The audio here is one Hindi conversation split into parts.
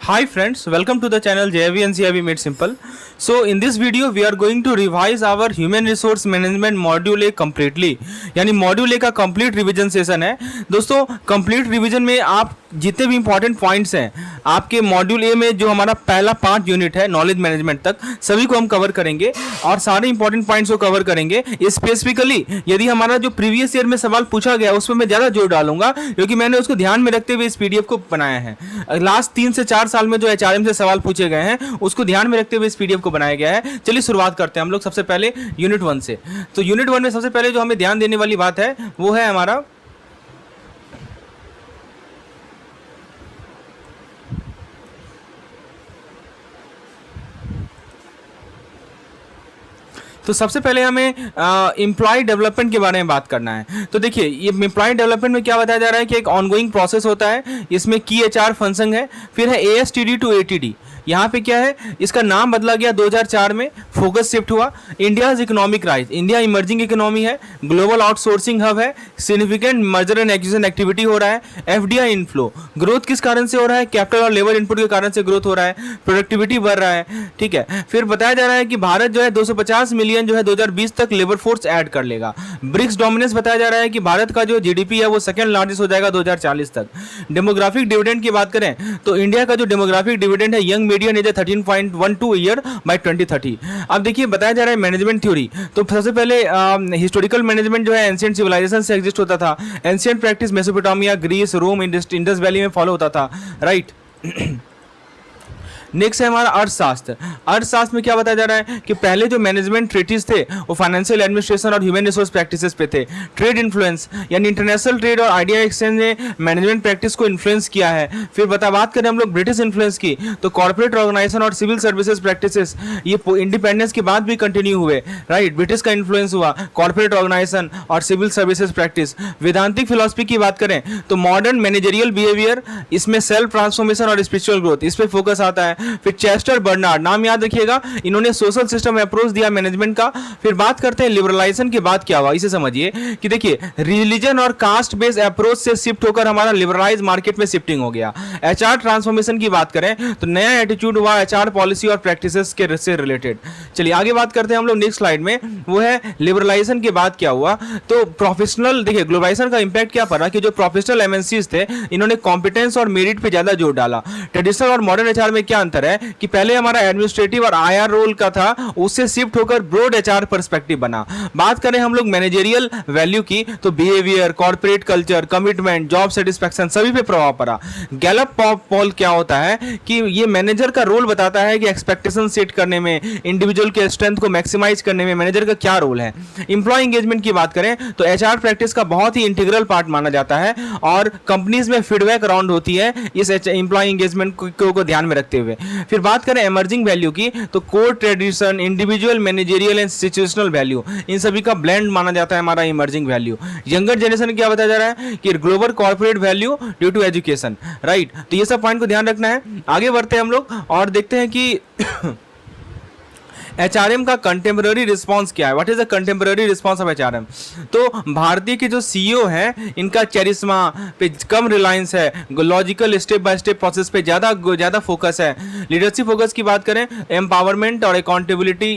Hi friends, welcome to the channel JIV and CIV Made Simple. So in this video we are going to revise our human resource management module A completely. यानी मॉड्यूल ए का कंप्लीट रिवीजन सेशन है दोस्तों। कंप्लीट रिवीजन में आप जितने भी इंपॉर्टेंट पॉइंट्स हैं आपके मॉड्यूल ए में जो हमारा पहला 5 यूनिट है नॉलेज मैनेजमेंट तक सभी को हम कवर करेंगे और सारे इंपॉर्टेंट पॉइंट्स को कवर करेंगे। स्पेसिफिकली यदि हमारा जो प्रीवियस ईयर में सवाल पूछा गया उसमें मैं ज़्यादा जोर डालूंगा क्योंकि मैंने उसको ध्यान में रखते हुए इस पीडीएफ को बनाया है। लास्ट 3 से 4 साल में जो एचआरएम से सवाल पूछे गए हैं उसको ध्यान में रखते हुए इस पीडीएफ को बनाया गया है। चलिए शुरुआत करते हैं हम लोग सबसे पहले यूनिट 1 से। तो यूनिट 1 में सबसे पहले जो हमें ध्यान देने वाली बात है वो है हमारा तो सबसे पहले हमें एम्प्लॉय डेवलपमेंट के बारे में बात करना है। तो देखिए ये एम्प्लॉय डेवलपमेंट में क्या बताया जा रहा है कि एक ऑनगोइंग प्रोसेस होता है, इसमें की एचआर फंक्शन है, फिर है एएसटीडी टू एटीडी। यहाँ पे क्या है, इसका नाम बदला गया 2004 में, फोकस शिफ्ट हुआ। India's economic rise, India emerging economy है, ग्लोबल आउटसोर्सिंग हब है, significant merger and acquisition activity हो रहा है, एफडीआई इनफ्लो। ग्रोथ किस कारण से हो रहा है, कैपिटल और लेबर इनपुट के कारण से ग्रोथ हो रहा है, प्रोडक्टिविटी बढ़ रहा है, ठीक है। फिर बताया जा रहा है कि भारत जो है 250 मिलियन जो है 2020 तक लेबर फोर्स ऐड कर लेगा। ब्रिक्स डोमिनेंस बताया जा रहा है कि भारत का जो जीडीपी है वो सेकंड लार्जेस्ट हो जाएगा 2040 तक। डेमोग्राफिक डिविडेंड की बात करें तो इंडिया का जो डेमोग्राफिक डिविडेंड है young median age 13.12 year by 2030। अब देखिए बताया जा रहा है मैनेजमेंट थ्योरी। तो सबसे पहले हिस्टोरिकल मैनेजमेंट जो है एंशिएंट सिविलाइजेशन से एग्जिस्ट होता था। एंशिएंट प्रैक्टिस मेसोपोटामिया, ग्रीस, रोम, इंडस वैली में फॉलो होता था, राइट। नेक्स्ट है हमारा अर्थशास्त्र। अर्थशास्त्र में क्या बताया जा रहा है कि पहले जो मैनेजमेंट ट्रीटीज थे वो फाइनेंशियल एडमिनिस्ट्रेशन और ह्यूमन रिसोर्स प्रैक्टिसेस पे थे। ट्रेड इन्फ्लुएंस यानी इंटरनेशनल ट्रेड और आइडिया एक्सचेंज ने मैनेजमेंट प्रैक्टिस को इन्फ्लुएंस किया है। फिर बात करें हम लोग ब्रिटिश इन्फ्लुएंस की तो कॉर्पोरेट ऑर्गेनाइजेशन और सिविल सर्विसेज प्रैक्टिसेस ये इंडिपेंडेंस के बाद भी कंटिन्यू हुए, राइट। ब्रिटिश का इन्फ्लुएंस हुआ, कॉर्पोरेट ऑर्गेनाइजेशन और सिविल सर्विसेज प्रैक्टिस। वेदांतिक फिलॉसफी की बात करें तो मॉडर्न मैनेजरियल बिहेवियर, इसमें सेल्फ ट्रांसफॉर्मेशन और स्पिरिचुअल ग्रोथ, इस पे फोकस आता है। फिर चेस्टर बर्नार्ड, नाम याद रखिएगा, इन्होंने सोशल सिस्टम अप्रोच दिया मैनेजमेंट का। फिर बात करते हैं लिबरलाइजेशन के बाद क्या हुआ, इसे समझिए कि देखिए रिलीजन और कास्ट बेस्ड अप्रोच से शिफ्ट होकर हमारा लिबरलाइज मार्केट में शिफ्टिंग हो गया। एचआर ट्रांसफॉर्मेशन की बात करें तो नया एटीट्यूड हुआ एचआर पॉलिसी और प्रैक्टिसेस के से रिलेटेड। चलिए आगे बात करते हैं हम लोग नेक्स्ट स्लाइड में, वो है लिबरलाइजेशन के बाद क्या हुआ। तो प्रोफेशनल, देखिए ग्लोबलाइजेशन का इंपैक्ट क्या पड़ा कि जो प्रोफेशनल एमएनसीज थे इन्होंने कॉम्पिटेंस और मेरिट पे ज्यादा जोर डाला। ट्रेडिशनल और मॉडर्न एचआर में क्या अंतर है कि पहले हमारा एडमिनिस्ट्रेटिव और आईआर रोल का था, उससे शिफ्ट होकर ब्रॉड एचआर पर्सपेक्टिव बना। बात करें हम लोग मैनेजरियल वैल्यू की तो behaviour, corporate culture, commitment, job satisfaction सभी पे प्रभाव पड़ा। गैलप पोल क्या होता है कि ये मैनेजर का रोल बताता है कि एक्सपेक्टेशन सेट करने में, इंडिविजुअल के स्ट्रेंथ को मैक्सिमाइज करने में मैनेजर का क्या रोल है। इंप्लॉय एंगेजमेंट की बात करें तो एचआर प्रैक्टिस का बहुत ही इंटीग्रल पार्ट माना जाता है और कंपनीज में फीडबैक राउंड होती है इस इंप्लॉय एंगेजमेंट को ध्यान में रखते हुए। फिर बात करें इमर्जिंग वैल्यू की तो core tradition, individual, managerial and situational value, इन सभी का ब्लेंड माना जाता है हमारा इमर्जिंग वैल्यू। यंगर जनरेशन क्या बताया जा रहा है कि global corporate value due to education, right. तो ये सब पॉइंट को ध्यान रखना है। आगे बढ़ते हैं हम लोग और देखते हैं कि एचआरएम का कंटेम्पररी रिस्पांस क्या है। What is the contemporary response of HRM. तो भारतीय के जो सीईओ हैं इनका चेरिस्मा पे कम रिलायंस है, logical step by step process पे ज़्यादा फोकस है। लीडरशिप फोकस की बात करें, एम्पावरमेंट और accountability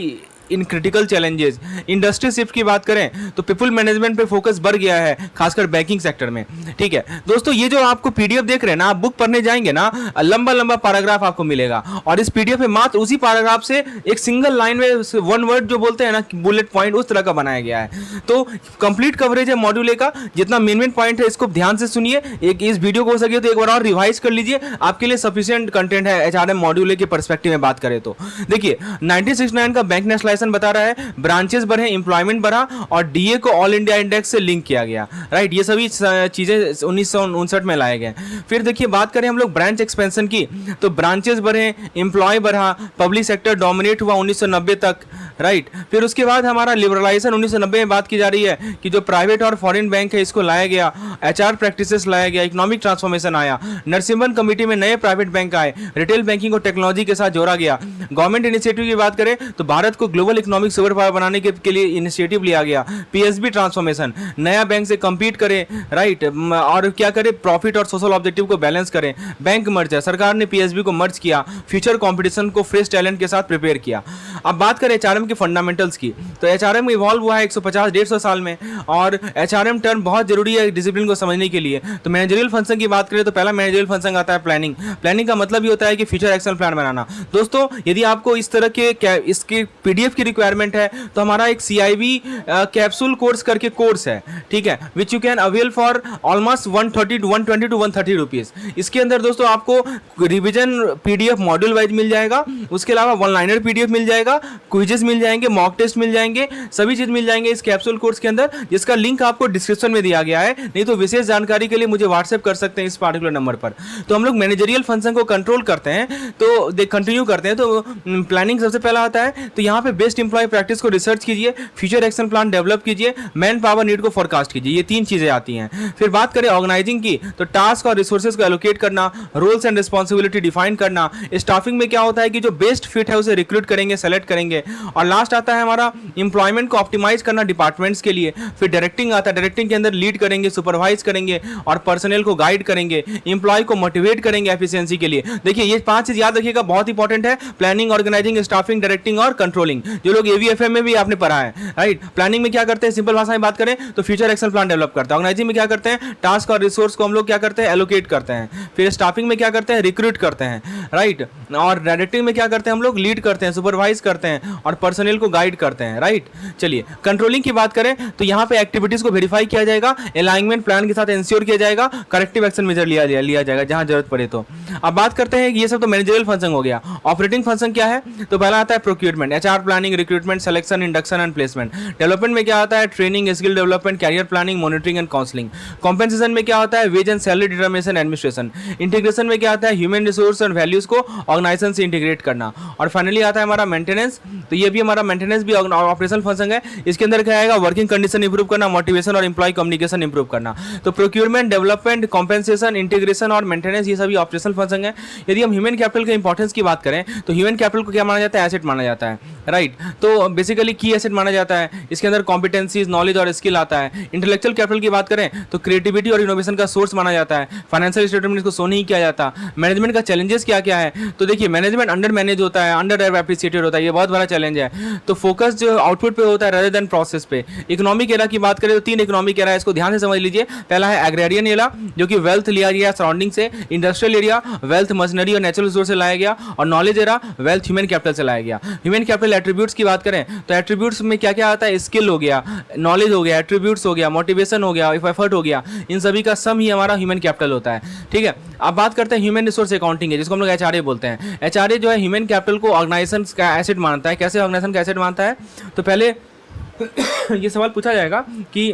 in critical challenges. Industry shift की बात करें तो पीपल मैनेजमेंट पे फोकस बढ़ गया है, खासकर बैंकिंग सेक्टर में, ठीक है। दोस्तों ये जो आपको पीडीएफ देख रहे हैं ना, आप बुक पढ़ने जाएंगे ना, लंबा पैराग्राफ आपको मिलेगा और इस पीडीएफ में मात्र उसी पैराग्राफ से एक सिंगल लाइन में वन वर्ड जो बोलते हैं ना बुलेट पॉइंट, उस तरह का बनाया गया है। तो कंप्लीट कवरेज है मॉड्यूल ए का, जितना मेन पॉइंट है इसको ध्यान से सुनिए। एक इस वीडियो को हो सके तो एक बार और रिवाइज कर लीजिए, आपके लिए सफिशिएंट कंटेंट है एचआरएम मॉड्यूल ए के पर्सपेक्टिव में बात करें तो। देखिए 1969 का बैंक नेशनलाइजेशन बता रहा है, ब्रांचेस बढ़े, एम्प्लॉयमेंट बढ़ा और डीए को ऑल इंडिया इंडेक्स से लिंक किया गया, राइट। ये सभी चीजें 1959 में लाए गए। फिर देखिए बात करें हम लोग ब्रांच एक्सपेंशन की तो ब्रांचेस बढ़े, एम्प्लॉय बढ़ा, पब्लिक सेक्टर डोमिनेट हुआ 1990 तक, राइट। फिर उसके बाद हमारा लिबरलाइजेशन 1990 में बात की जा रही है कि जो प्राइवेट और फॉरेन बैंक है इसको लाया गया, एचआर प्रैक्टिसेस लाया गया, इकोनॉमिक ट्रांसफॉर्मेशन आया, नरसिम्हन कमेटी में नए प्राइवेट बैंक आए, रिटेल बैंकिंग को टेक्नोलॉजी के साथ जोड़ा गया। गवर्नमेंट इनिशिएटिव की बात करें तो भारत को ग्लोबल इकोनॉमिक सुपर पावर बनाने के लिए इनिशिएटिव लिया गया। पीएसबी ट्रांसफॉर्मेशन, नया बैंक से compete करे, राइट, और क्या करे, प्रॉफिट और सोशल ऑब्जेक्टिव को बैलेंस करें। बैंक मर्ज है, सरकार ने पीएसबी को मर्ज किया, फ्यूचर कंपटीशन को फ्रेश टैलेंट के साथ प्रिपेयर किया। अब बात करें एचआरएम के फंडामेंटल्स की, तो एचआरएम इवॉल्व हुआ है 150-150 साल में, और एचआरएम टर्म बहुत जरूरी है डिसिप्लिन को समझने के लिए। तो मैनेजरियल फंक्शन की बात करें तो पहला मैनेजरियल फंक्शन आता है प्लानिंग। प्लानिंग का मतलब ये होता है कि फ्यूचर एक्शन प्लान बनाना। दोस्तों यदि आपको इस तरह के इसके पीडीएफ की रिक्वायरमेंट है तो हमारा एक सीआईबी कैप्सूल कोर्स करके कोर्स है, ठीक है, which you can avail for almost 120 to 130 rupees. इसके अंदर दोस्तों आपको रिवीजन पीडीएफ मॉड्यूल वाइज मिल जाएगा, उसके अलावा वन लाइनर पीडीएफ मिल जाएगा, क्विजेस मिल जाएंगे, मॉक टेस्ट मिल जाएंगे, सभी चीज मिल जाएंगे इस कैप्सूल कोर्स के अंदर, जिसका लिंक आपको डिस्क्रिप्शन में दिया गया है। नहीं तो विशेष जानकारी के लिए मुझे व्हाट्सएप कर सकते हैं इस पार्टिकुलर नंबर पर। तो हम लोग मैनेजरियल फंक्शन को कंट्रोल करते हैं, तो कंटिन्यू करते हैं। तो प्लानिंग सबसे पहला आता है, तो यहाँ पे बेस्ट इंप्लॉय प्रैक्टिस को रिसर्च कीजिए, फ्यूचर एक्शन प्लान डेवलप कीजिए, मैन पावर नीड को फोरकास्ट कीजिए, ये 3 चीजें आती हैं। फिर बात करें ऑर्गेनाइजिंग की, तो टास्क और रिसोर्सेज को एलोकेट करना, रोल्स एंड रिस्पॉन्सिबिलिटी डिफाइन करना। स्टाफिंग में क्या होता है कि जो बेस्ट फिट है उसे रिक्रूट करेंगे, सेलेक्ट करेंगे। और लास्ट आता है हमारा एम्प्लॉयमेंट को ऑप्टिमाइज करना डिपार्टमेंट्स के लिए। फिर डायरेक्टिंग आता है, डायरेक्टिंग के अंदर लीड करेंगे, सुपरवाइज करेंगे और पर्सनल को गाइड करेंगे, एम्प्लॉय को मोटिवेट करेंगे एफिशिएंसी के लिए। देखिए ये 5 चीज याद रखिएगा, बहुत इंपॉर्टेंट है, प्लानिंग, ऑर्गेनाइजिंग, स्टाफिंग, डायरेक्टिंग और कंट्रोलिंग, जो लोग एवीएफएम में भी आपने पढ़ा है, राइट। प्लानिंग में क्या करते हैं, सिंपल भाषा में बात करें तो फ्यूचर एक्शन प्लान डेवलप करते हैं। ऑर्गेनाइजिंग में क्या करते हैं, टास्क और रिसोर्स को हम लोग क्या करते हैं, एलोकेट करते हैं। फिर स्टाफिंग में क्या करते हैं, रिक्रूट करते हैं, राइट। और डायरेक्टिंग में क्या करते हैं, हम लोग लीड करते हैं, सुपरवाइज करते हैं और पर्सनल को गाइड करते हैं, राइट। चलिए कंट्रोलिंग की बात करें तो यहाँ पे एक्टिविटीज को वेरीफाई किया जाएगा, अलाइनमेंट प्लान के साथ इंश्योर किया जाएगा, करेक्टिव एक्शन मेजर लिया जाएगा जहां जरूरत पड़े तो। अब बात करते हैं, ये सब तो मैनेजरियल फंक्शन हो गया। ऑपरेटिंग फंक्शन क्या है, तो पहला आता है procurement, HR planning, recruitment, selection, induction and placement. Development में क्या आता है, training, skill development, career planning, monitoring and counselling. Compensation में क्या होता है, wage and salary determination, administration. Integration में क्या आता है, ह्यूमन रिसोर्स और वैल्यूज को ऑर्गेनाइजेशन से इंटीग्रेट करना। और फाइनली आता है हमारा मेंटेनेंस, तो ये भी हमारा मेंटेनेंस भी ऑपरेशनल फंक्शन है। इसके अंदर क्या आएगा, वर्किंग कंडीशन इंप्रूव करना, मोटिवेशन और एम्प्लॉय कम्युनिकेशन इंप्रूव करना। तो प्रोक्यूरमेंट, डेवलपमेंट, कॉम्पेंसेशन, इंटीग्रेशन और मेंटेनेंस, ये सभी ऑपरेशनल फंक्शन है। यदि हम ह्यूमन कैपिटल के इंपॉर्टेंस की बात करें तो ह्यूमन कैपिटल को क्या माना जाता है, एसेट माना जाता है, राइट। तो बेसिकली की एसेट माना जाता है। इसके अंदर कॉम्पिटेंसीज, नॉलेज और स्किल आता है। इंटेलेक्चुअल कैपिटल की बात करें तो क्रिएटिविटी और इनोवेशन का सोर्स माना जाता है। फाइनेंशियल स्टेटमेंट इसको शो नहीं किया जाता। मैनेजमेंट का चैलेंजेस क्या क्या है, तो देखिए मैनेजमेंट अंडर मैनेज होता है, अंडर एप्रिसिएटेड होता है, ये बहुत बड़ा चैलेंज है। तो फोकस जो आउटपुट पे होता है रेदर देन प्रोसेस पे। इकोनॉमिक एरा की बात करें तो 3 इकोनॉमिक एरा है, इसको ध्यान से समझ लीजिए। पहला है एग्रेरियन एरा, जो कि वेल्थ लिया गया सराउंडिंग से। इंडस्ट्रियल एरिया, वेल्थ मशीनरी और नेचुरल रिसोर्स से लाया गया। और knowledge era, wealth human capital से लाया गया। ह्यूमन कैपिटल एट्रीब्यूट्स की बात करें तो एट्रीब्यूट्स में क्या क्या आता है, स्किल हो गया, नॉलेज हो गया, एट्रीब्यूट्स हो गया, मोटिवेशन हो गया, एफर्ट हो गया, इन सभी का सम ही हमारा ह्यूमन कैपिटल होता है, ठीक है। अब बात करते हैं ह्यूमन रिसोर्स अकाउंटिंग है, जिसको हम लोग एचआरए बोलते हैं। एचआरए जो है ह्यूमन कैपिटल को ऑर्गेनाइजेशन का एसेट मानता है। कैसे ऑर्गेनाइजेशन का एसेट मानता है, तो पहले ये सवाल पूछा जाएगा कि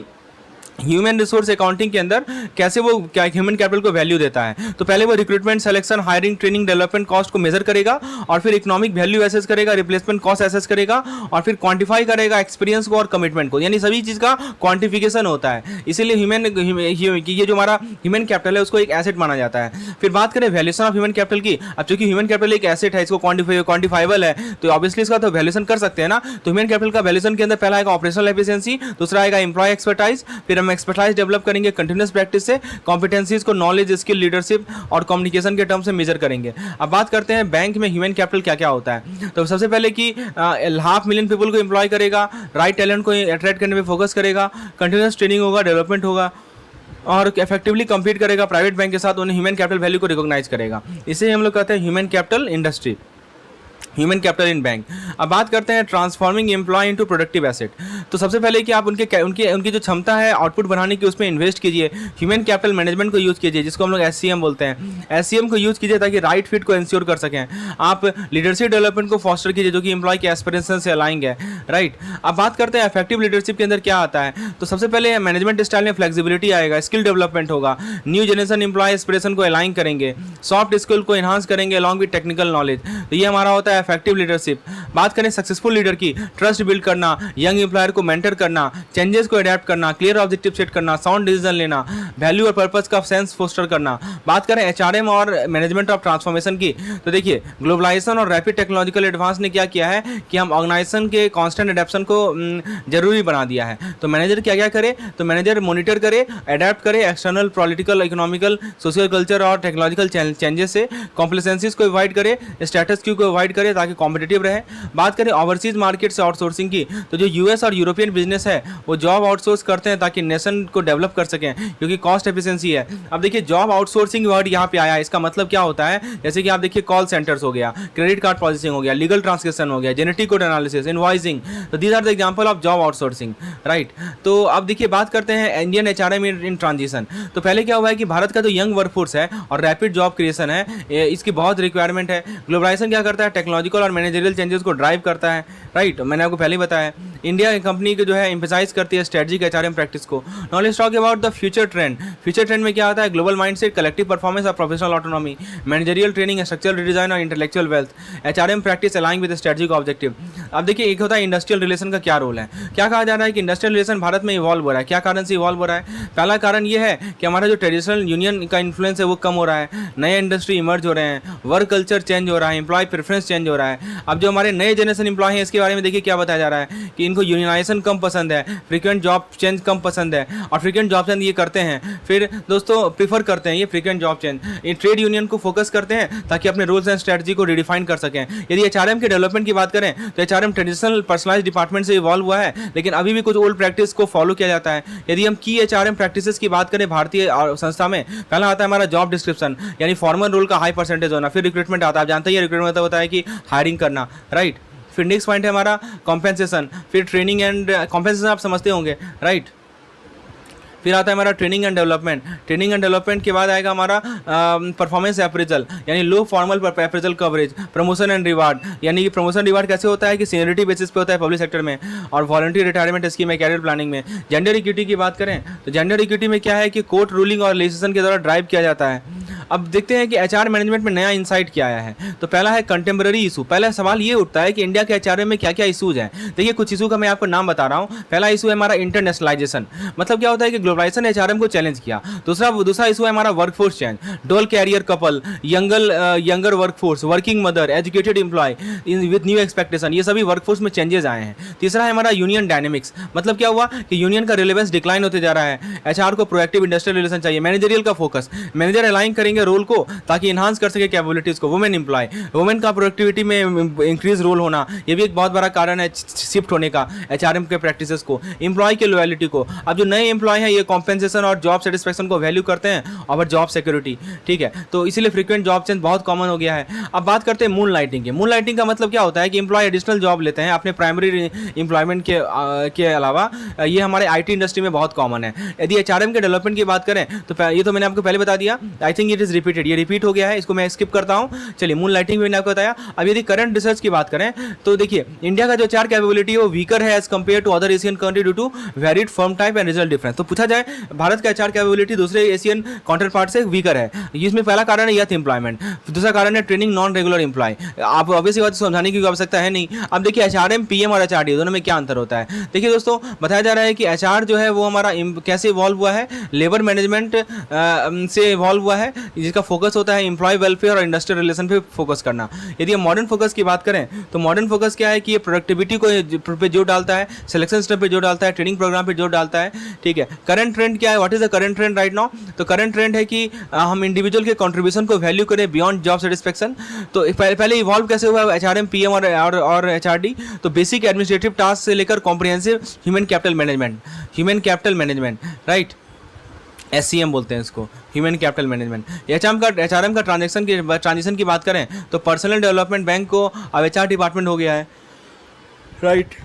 ह्यूमन रिसोर्स अकाउंटिंग के अंदर कैसे वो क्या ह्यूमन कैपिटल को वैल्यू देता है। तो पहले वो recruitment, selection, hiring, training, development cost को मेजर करेगा, और फिर इकोनॉमिक वैल्यू एसेस करेगा, रिप्लेसमेंट कॉस्ट एसेस करेगा, और फिर क्वांटिफाई करेगा एक्सपीरियंस को और कमिटमेंट को, यानी सभी चीज़ का क्वांटिफिकेशन होता है। इसीलिए ये जो हमारा ह्यूमन कैपिटल है उसको एक एसेट माना जाता है। फिर बात करें वैल्यूएशन ऑफ ह्यूमन कैपिटल की। अब चूंकि ह्यूमन कैपिटल एक एसेट है, इसको क्वांटिफाइबल है, तो ऑब्वियसली इसका तो वैल्यूएशन कर सकते हैं ना। तो ह्यूमन कैपिटल का वैल्यूएशन के अंदर पहला आएगा ऑपरेशनल एफिशिएंसी, दूसरा आएगा एम्प्लॉय एक्सपर्टाइज, फिर हम एक्सपर्टाइज डेवलप करेंगे कंटिन्यूअस प्रैक्टिस से, कॉम्पिटेंसीज को नॉलेज, स्किल, लीडरशिप और कम्युनिकेशन के टर्म से मेजर करेंगे। अब बात करते हैं बैंक में ह्यूमन कैपिटल क्या क्या होता है। तो सबसे पहले कि 500,000 पीपल को एम्प्लॉय करेगा, राइट टैलेंट को अट्रैक्ट करने में फोकस करेगा, कंटिन्यूअस ट्रेनिंग होगा, डेवलपमेंट होगा और इफेक्टिवली कंपीट करेगा प्राइवेट बैंक के साथ, उन्हें ह्यूमन कैपिटल वैल्यू को रिकॉग्नाइज करेगा। इसे हम लोग कहते हैं human capital industry, human capital in bank. अब बात करते हैं transforming employ into productive asset. तो सबसे पहले कि आप उनकी जो क्षमता है आउटपुट बढ़ाने की उसमें इन्वेस्ट कीजिए। ह्यूमन कैपिटल मैनेजमेंट को यूज़ कीजिए, जिसको हम लोग एससीएम बोलते हैं। एससीएम को यूज़ कीजिए ताकि राइट फिट को इंश्योर कर सकें। आप लीडरशिप डेवलपमेंट को फॉस्टर कीजिए, जो कि एम्प्लॉय के एस्पिरेशन से अलाइंग है, राइट। अब बात करते हैं इफेक्टिव लीडरशिप के अंदर क्या आता है। तो सबसे पहले मैनेजमेंट स्टाइल में फ्लेक्सिबिलिटी आएगा, स्किल डेवलपमेंट होगा, न्यू जनरेशन एम्प्लॉय एस्पिरेशन को अलाइन करेंगे, सॉफ्ट स्किल को एनहांस करेंगे अलॉन्ग विद टेक्निकल नॉलेज। तो ये हमारा होता है इफेक्टिव लीडरशिप। बात करें सक्सेसफुल लीडर की, ट्रस्ट बिल्ड करना, यंग एम्प्लॉयर को मेंटर करना, चेंजेस को अडेप्ट करना, क्लियर ऑब्जेक्टिव सेट करना, साउंड डिसीजन लेना, वैल्यू और पर्पस का सेंस फोस्टर करना। बात करें एचआरएम और मैनेजमेंट ऑफ ट्रांसफॉर्मेशन की, तो देखिए ग्लोबलाइजेशन और रैपिड टेक्नोलॉजिकल एडवांस ने क्या किया है कि हम ऑर्गेनाइजेशन के कांस्टेंट एडेप्शन को जरूरी बना दिया है। तो मैनेजर क्या क्या करे, तो मैनेजर मॉनिटर करे, अडेप्ट करे external political, economical, social, culture और टेक्नोलॉजिकल चेंजेस से, कॉम्प्लेसेंसीज को अवॉइड करे, स्टेटस क्यू को अवॉइड करे ताकि कॉम्पिटिटिव रहे। बात करें ओवरसीज मार्केट से आउटसोर्सिंग की, तो जो यूएस और यूरोपियन बिजनेस है वो जॉब आउटसोर्स करते हैं ताकि नेशन को डेवलप कर सकें, क्योंकि कॉस्ट एफिशिएंसी है। अब देखिए जॉब आउटसोर्सिंग वर्ड यहाँ पे आया है, इसका मतलब क्या होता है, जैसे कि आप देखिए कॉल सेंटर्स हो गया, क्रेडिट कार्ड प्रोसेसिंग हो गया, लीगल ट्रांसलेशन हो गया, जेनेटिक कोड एनालिसिस, इनवॉइसिंग, तो these are the example of job outsourcing, right. तो अब देखिए बात करते हैं इंडियन एचआरएम इन ट्रांजिशन। तो पहले क्या हुआ है कि भारत का जो यंग वर्कफोर्स है और रैपिड जॉब क्रिएशन है, इसकी बहुत रिक्वायरमेंट है। ग्लोबलाइजेशन क्या करता है, टेक्नोलॉजिकल और मैनेजरियल चेंजेस को ड्राइव करता है, राइट। मैंने आपको पहले ही बताया। इंडिया कंपनी को जो है एम्फेसाइज करती है स्ट्रेटजिक एचआरएम प्रैक्टिस को। Now let's talk about the future trend. Future trend में क्या आता है, ग्लोबल माइंडसेट, कलेक्टिव परफॉर्मेंस और professional autonomy, managerial training, structural redesign और intellectual wealth, HRM practice aligning with strategic objective. अब देखिए एक होता है इंडस्ट्रियल रिलेशन का क्या रोल है। क्या कहा जा रहा है कि इंडस्ट्रियल रिलेशन भारत में इवॉल्व हो रहा है। क्या कारण से इवॉल्व हो रहा है, पहला कारण ये है कि हमारा जो ट्रेडिशनल यूनियन का इन्फ्लुएंस है वो कम हो रहा है, नए इंडस्ट्री इमर्ज हो रहे हैं, वर्क कल्चर चेंज हो रहा है, एम्प्लॉय प्रेफरेंस चेंज हो रहा है। अब जो हमारे नए जनरेशन एम्प्लॉय हैं इसके बारे में देखिए क्या बताया जा रहा है कि इनको यूनियनाइजेशन कम पसंद है, फ्रीक्वेंट जॉब चेंज कम पसंद है, और फ्रीक्वेंट जॉब चेंज ये करते हैं, फिर दोस्तों प्रीफर करते हैं ये फ्रीक्वेंट जॉब चेंज, ये ट्रेड यूनियन को फोकस करते हैं ताकि अपने रूल्स एंड स्ट्रेटजी को रिडिफाइन कर सकें। यदि एचआरएम के डेवलपमेंट की बात करें तो एचआरएम ट्रेडिशनल पर्सनलाइज्ड डिपार्टमेंट से इवॉल्व हुआ है, लेकिन अभी भी कुछ ओल्ड प्रैक्टिस को फॉलो किया जाता है। यदि हम की एचआरएम प्रैक्टिसेस की बात करें भारतीय संस्था में, पहला आता है हमारा जॉब डिस्क्रिप्शन, यानी फॉर्मल रोल का हाई परसेंटेज होना, फिर रिक्रूटमेंट आता है, आप जानते हैं रिक्रूटमेंट होता है कि हायरिंग करना, राइट। फिर नेक्स्ट पॉइंट है हमारा कॉम्पेंसेशन, फिर ट्रेनिंग एंड कॉम्पेंसेशन आप समझते होंगे, राइट। फिर आता है हमारा training and development. Training and development के बाद आएगा हमारा परफॉर्मेंस अप्रेजल, यानी low formal appraisal coverage, promotion and reward, यानी कि प्रमोशन रिवार्ड कैसे होता है कि सीनियरिटी बेसिस पे होता है पब्लिक सेक्टर में, और वॉलंटरी रिटायरमेंट स्कीम है कैरियर प्लानिंग में। जेंडर इक्विटी की बात करें तो जेंडर इक्विटी में क्या है कि कोर्ट रूलिंग और लेजिस्लेशन के द्वारा ड्राइव किया जाता है। अब देखते हैं कि एचआर मैनेजमेंट में नया इंसाइट क्या आया है। तो पहला है कंटेम्प्रेरी इशू। पहला सवाल ये उठता है कि इंडिया के एचआरएम में क्या क्या इशूज हैं। देखिए कुछ इशू का मैं आपको नाम बता रहा हूँ। पहला इशू है हमारा इंटरनेशनलाइजेशन, मतलब क्या होता है कि ग्लोबलाइजेशन एचआरएम को चैलेंज किया। दूसरा इशू है हमारा workforce change, dual career couple, younger workforce, working mother, educated employ with new expectation, ये सभी वर्कफोर्स में चेंजेस आए हैं। तीसरा है हमारा यूनियन डायनेमिक्स, मतलब क्या हुआ कि यूनियन का रिलेवेंस डिक्लाइन होते जा रहा है। एचआर को प्रोएक्टिव इंडस्ट्रियल रिलेशन चाहिए। मैनेजरियल का फोकस, मैनेजर अलाइन करेंगे रोल को ताकि इन्हांस कर सके कैपेबिलिटीज को। वुमेन एम्प्लॉय, वुमेन का प्रोडक्टिविटी में इंक्रीज रोल होना, ये भी एक बहुत बड़ा कारण है शिफ्ट होने का एचआरएम के प्रैक्टिसेस को। एम्प्लॉय के लॉयलिटी को, अब जो नए एम्प्लॉय हैं ये कॉम्पेंसेशन और जॉब सेटिस्फैक्शन को वैल्यू करते हैं और जॉब सिक्योरिटी, ठीक है। तो इसीलिए फ्रीक्वेंट जॉब चेंज बहुत कॉमन हो गया है। अब बात करते हैं मून लाइटिंग की। मून लाइटिंग का मतलब क्या होता है कि एम्प्लॉय एडिशनल जॉब लेते हैं अपने प्राइमरी एम्प्लॉयमेंट के अलावा। ये हमारे आईटी इंडस्ट्री में बहुत कॉमन है। यदि एचआरएम के डेवलपमेंट की बात करें तो ये तो मैंने आपको पहले बता दिया। I think it is repeated, ये रिपीट हो गया है, इसको मैं स्किप करता हूं। चलिए मून लाइटिंग मैंने आपको बताया। अब यदि करंट रिसर्च की बात करें तो देखिए इंडिया का जो एचआर कैपेबिलिटी है वो वीकर है as compare to other Asian country due to varied firm type and result difference. तो पूछा जाए भारत का एचआर कैपेबिलिटी दूसरे एशियन काउंटर पार्ट से वीकर है। इसमें पहला कारण है यथ एम्प्लॉयमेंट, दूसरा कारण है ट्रेनिंग नॉन रेगुलर एम्प्लॉय। आप ऑब्वियसली बात समझाने की आवश्यकता है नहीं। अब देखिए एचआरएम, पीएम और एचआरडी दोनों में क्या अंतर होता है। देखिए दोस्तों बताया जा रहा है कि एचआर जो है वो हमारा कैसे इवॉल्व हुआ है, लेबर मैनेजमेंट से इवॉल्व हुआ है, जिसका फोकस होता है एम्प्लॉय वेलफेयर और इंडस्ट्रियल रिलेशन पे फोकस करना। यदि हम मॉडर्न फोकस की बात करें तो मॉडर्न फोकस क्या है कि ये प्रोडक्टिविटी को पे जोर डालता है, सिलेक्शन स्टेप पे जोर डालता है, ट्रेनिंग प्रोग्राम पे जोर डालता है, ठीक है। करंट ट्रेंड क्या है, what is the current trend right now. तो करंट ट्रेंड है कि हम इंडिविजुअल के कंट्रीब्यूशन को वैल्यू करें बियॉन्ड जॉब सेटिस्फैक्शन। तो पहले इवॉल्व कैसे हुआ एचआरएम, पीएम और एचआरडी। तो बेसिक एडमिनिस्ट्रेटिव टास्क से लेकर comprehensive human capital management, right, SCM बोलते हैं इसको, ह्यूमन कैपिटल मैनेजमेंट। एचआरएम का ट्रांजिशन की बात करें तो पर्सनल डेवलपमेंट बैंक को अब एचआर डिपार्टमेंट हो गया है, राइट।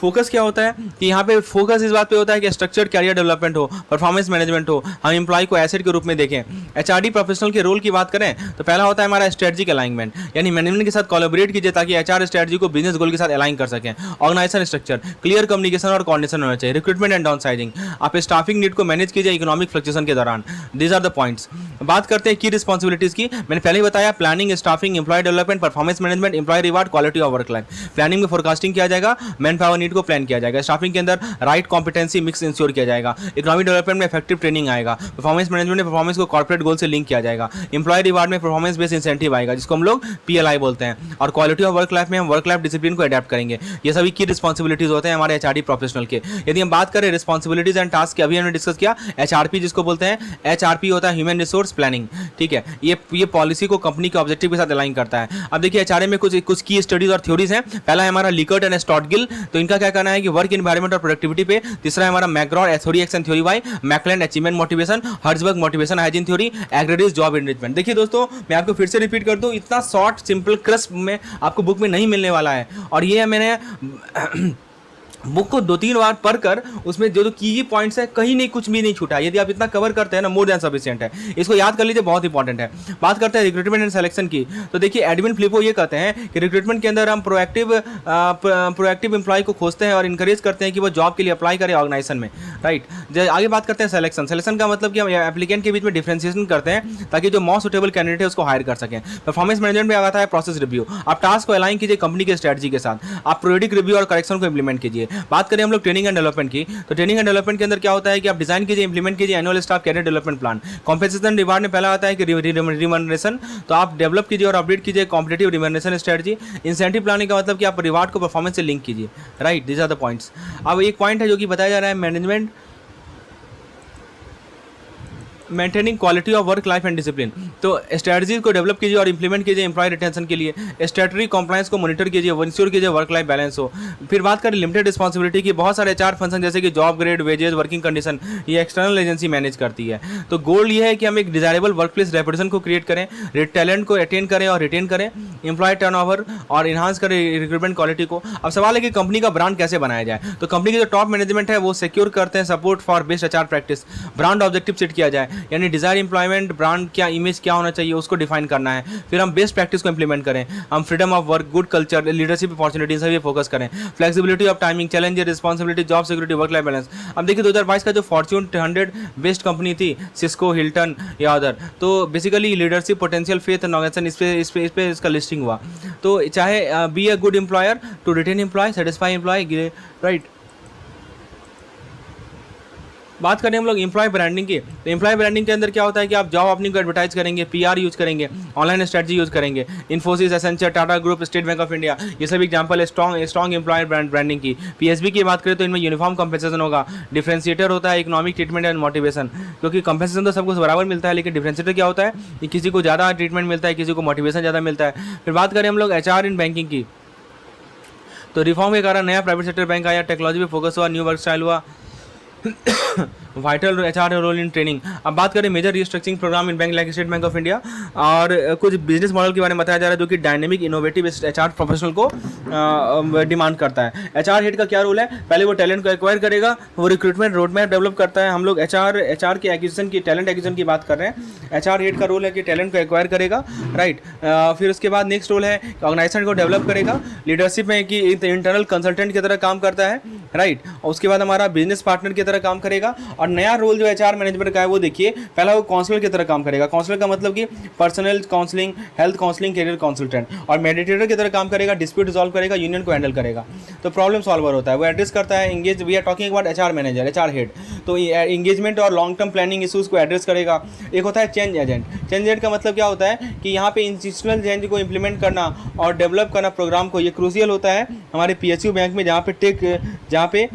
फोकस क्या होता है कि यहाँ पे फोकस इस बात पे होता है कि स्ट्रक्चर्ड कैरियर डेवलपमेंट हो, परफॉर्मेंस मैनेजमेंट हो, हम एम्प्लॉय को एसेट के रूप में देखें। एचआरडी प्रोफेशनल के रोल की बात करें तो पहला होता है हमारा स्ट्रेटजिक अलाइनमेंट, यानी मैनेजमेंट के साथ कोलैबोरेट कीजिए ताकि एचआर स्ट्रेटजी को बिजनेस गोल के साथ अलाइन कर सकें। ऑर्गेनाइजेशन स्ट्रक्चर, क्लियर कम्युनिकेशन और कोऑर्डिनेशन होना चाहिए। रिक्रूटमेंट एंड डाउनसाइजिंग, आप स्टाफिंग नीड को मैनेज कीजिए इकोनॉमिक फ्लक्चुएशन के दौरान। These are the points. बात करते हैं की रिस्पॉन्सिबिलिटीज की। मैंने पहले ही बताया, planning, staffing, employee development, performance management, employee reward, quality of work life. Planning में फोरकास्टिंग किया जाएगा, मैन पावर नीड को प्लान किया जाएगा। स्टाफिंग के अंदर राइट कॉम्पिटेंसी मिक्स इंश्योर किया जाएगा। इकोनॉमिक डेवलपमेंट में इफेक्टिव ट्रेनिंग आएगा। परफॉर्मेंस मैनेजमेंट में परफॉर्मेंस को कॉर्पोरेट गोल से लिंक किया जाएगा। एम्प्लॉय रिवार्ड में परफॉर्मेंस बेस्ड इंसेंटिव आएगा जिसको हम लोग पीएलआई बोलते हैं। और क्वालिटी ऑफ वर्क लाइफ में हम वर्क लाइफ डिसिप्लिन को अडेप्ट करेंगे। ये सभी की रिस्पॉन्सिबिलिटीज होते हैं हमारे एचआरडी प्रोफेशनल के। यदि हम बात करें रिस्पॉन्सिबिलिटीज एंड टास्क की, अभी हमने डिस्कस किया एचआरपी जिसको बोलते हैं। एचआरपी होता है ह्यूमन रिसोर्स प्लानिंग, ठीक है। ये पॉलिसी को कंपनी के ऑब्जेक्टिव के साथ अलाइन करता है। अब देखिए एचआरए में कुछ की स्टडीज और थ्योरीज हैं। पहला है हमारा लिकर्ट एंड स्टॉटगिल, तो इनका क्या कहना है कि वर्क एनवायरनमेंट और प्रोडक्टिविटी पे। तीसरा है हमारा मैकग्रॉ एथोरी action theory Y, McClelland achievement motivation, Herzberg motivation hygiene theory, एग्रेडिस जॉब एनरिचमेंट। देखिए दोस्तों, मैं आपको फिर से रिपीट कर दूं, इतना शॉर्ट सिंपल क्रस्प में आपको बुक में नहीं मिलने वाला है। और ये मैंने बुक को 2-3 बार पढ़कर उसमें जो की पॉइंट्स है कहीं नहीं, कुछ भी नहीं छूटा। यदि आप इतना कवर करते हैं ना, मोर देन सफिशिएंट है। इसको याद कर लीजिए, बहुत इंपॉर्टेंट है। बात करते हैं रिक्रूटमेंट एंड सिलेक्शन की, तो देखिए एडमिन फिलिपो ये कहते हैं कि रिक्रूटमेंट के अंदर हम प्रोएक्टिव एम्प्लॉय को खोजते हैं और इंकरेज करते हैं कि वो जॉब के लिए अप्लाई करे ऑर्गेनाइजेशन में, राइट। आगे बात करते हैं सिलेक्शन। सिलेक्शन का मतलब कि हम एप्लीकेंट के बीच में डिफ्रेंशिएशन करते हैं ताकि जो मोस्ट सुटेबल कैंडिडेट है उसको हायर कर सकें। परफॉर्मेंस मैनेजमेंट में आता है प्रोसेस रिव्यू, आप टास्क को अलाइन कीजिए कंपनी के स्ट्रेटजी के साथ। आप पीरियडिक रिव्यू और करेक्शन को इंप्लीमेंट कीजिए। बात करें हम लोग ट्रेनिंग एंड डेवलपमेंट की, तो ट्रेनिंग एंड डेवलपमेंट के अंदर क्या होता है कि आप डिजाइन कीजिए, इंप्लीमेंट कीजिए annual staff career development plan. Compensation reward में पहला आता है कि रिमनरेशन, तो आप डेवलप कीजिए और अपडेट कीजिए कॉम्पिटिटिव रिमनरेशन स्ट्रेटजी। इंसेंटिव प्लानिंग का मतलब कि आप रिवार्ड को परफॉर्मेंस से लिंक कीजिए, right. This are the points. अब एक पॉइंट है जो कि बताया जा रहा है, management maintaining quality of work life and discipline, तो स्ट्रेटजीज को डेवलप कीजिए और इंप्लीमेंट कीजिए एम्प्लॉय रिटेंशन के लिए। स्टैट्यूटरी कॉम्प्लायंस को मॉनिटर कीजिए, इंश्योर कीजिए वर्क लाइफ बैलेंस हो। फिर बात करें लिमिटेड रिस्पॉन्सिबिलिटी की, बहुत सारे एचआर फंक्शन जैसे कि job grade, wages, working condition, ये एक्सटर्नल एजेंसी मैनेज करती है। तो गोल ये है कि हम एक डिजायरेबल वर्क प्लेस रेपुटेशन को क्रिएट करें, टैलेंट को अटेन करें और रिटेन करें, एम्प्लॉय टर्नओवर और इन्हांस करें रिक्रूटमेंट क्वालिटी को। अब सवाल है कि कंपनी का ब्रांड कैसे बनाया जाए, तो कंपनी की जो टॉप मैनेजमेंट है वो सिक्योर करते हैं support for best HR practice. Brand objective set किया जाए, यानी डिजायर एम्प्लॉयमेंट ब्रांड क्या इमेज क्या होना चाहिए उसको डिफाइन करना है। फिर हम बेस्ट प्रैक्टिस को इंप्लीमेंट करें, हम freedom of work, good culture, leadership opportunities सभी फोकस करें। Flexibility of timing, challenge, responsibility, job security, work life balance. अब देखिए 2022 का जो फॉर्च्यून 100 बेस्ट कंपनी थी, सिस्को, हिल्टन या अदर, तो basically leadership, potential, faith and organisation, इस पे इसका लिस्टिंग हुआ। तो चाहे be a good employer to retain employee, satisfy employee, right. बात करें हम लोग एम्प्लॉय ब्रांडिंग की, तो एम्प्लॉय ब्रांडिंग के अंदर क्या होता है कि आप जॉब अपनी को एडवर्टाइज करेंगे, पीआर यूज करेंगे, ऑनलाइन स्ट्रेटजी यूज करेंगे। Infosys, Accenture, Tata group, state Bank of India, ये सब एग्जांपल है स्ट्रॉन्ग एम्प्लॉयर ब्रांडिंग की। पीएसबी की बात करें तो इनमें यूनिफॉर्म कंपेंसेशन होगा, डिफरेंशिएटर होता है इकोनॉमिक ट्रीटमेंट एंड मोटिवेशन, क्योंकि कंपेंसेशन तो सबको बराबर मिलता है, लेकिन डिफरेंशिएटर क्या होता है कि किसी को ज़्यादा ट्रीटमेंट मिलता है, किसी को मोटिवेशन ज़्यादा मिलता है। फिर बात करें हम लोग एचआर इन बैंकिंग की, तो रिफॉर्म के कारण नया प्राइवेट सेक्टर बैंक आया, टेक्नोलॉजी पे फोकस हुआ, न्यू वर्क स्टाइल हुआ, vital HR role in training. अब बात करें major restructuring programme in bank like State Bank of India, और कुछ बिजनेस मॉडल के बारे में बताया जा रहा है जो कि डायनेमिक इनोवेटिव एचआर प्रोफेशनल को डिमांड करता है। एचआर हेड का क्या रोल है, पहले वो टैलेंट को एक्वायर करेगा, वो रिक्रूटमेंट रोड मैप डेवलप करता है। हम लोग एचआर की एक्विजिशन की, टैलेंट एक्विजिशन की बात कर रहे हैं। एचआर हेड का रोल है कि टैलेंट को एक्वायर करेगा, राइट। फिर उसके बाद नेक्स्ट रोल है ऑर्गेनाइजेशन को डेवलप करेगा, लीडरशिप में कि इंटरनल कंसल्टेंट की तरह काम करता है, राइट। और उसके बाद हमारा बिजनेस पार्टनर की तरह काम करेगा। और नया रोल जो एचआर मैनेजमेंट का है वो देखिए, पहला वो काउंसलर की तरह काम करेगा। काउंसलर का मतलब कि personal counselling, health counselling, career consultant. और मेडिटेटर की तरह काम करेगा, डिस्प्यूट रिजॉल्व करेगा, यूनियन को हैंडल करेगा। तो प्रॉब्लम सॉल्वर होता है, वो एड्रेस करता है, engage, we are talking about HR manager, HR head, तो एंगेजमेंट और लॉन्ग टर्म प्लानिंग इशूज़ को एड्रेस करेगा। एक होता है चेंज एजेंट। चेंज एजेंट का मतलब क्या होता है कि यहाँ पे इंस्टीट्यूशनल चेंज को इंप्लीमेंट करना और डेवलप करना प्रोग्राम को, ये क्रूशियल होता है हमारे पीएसयू बैंक में, जहाँ पे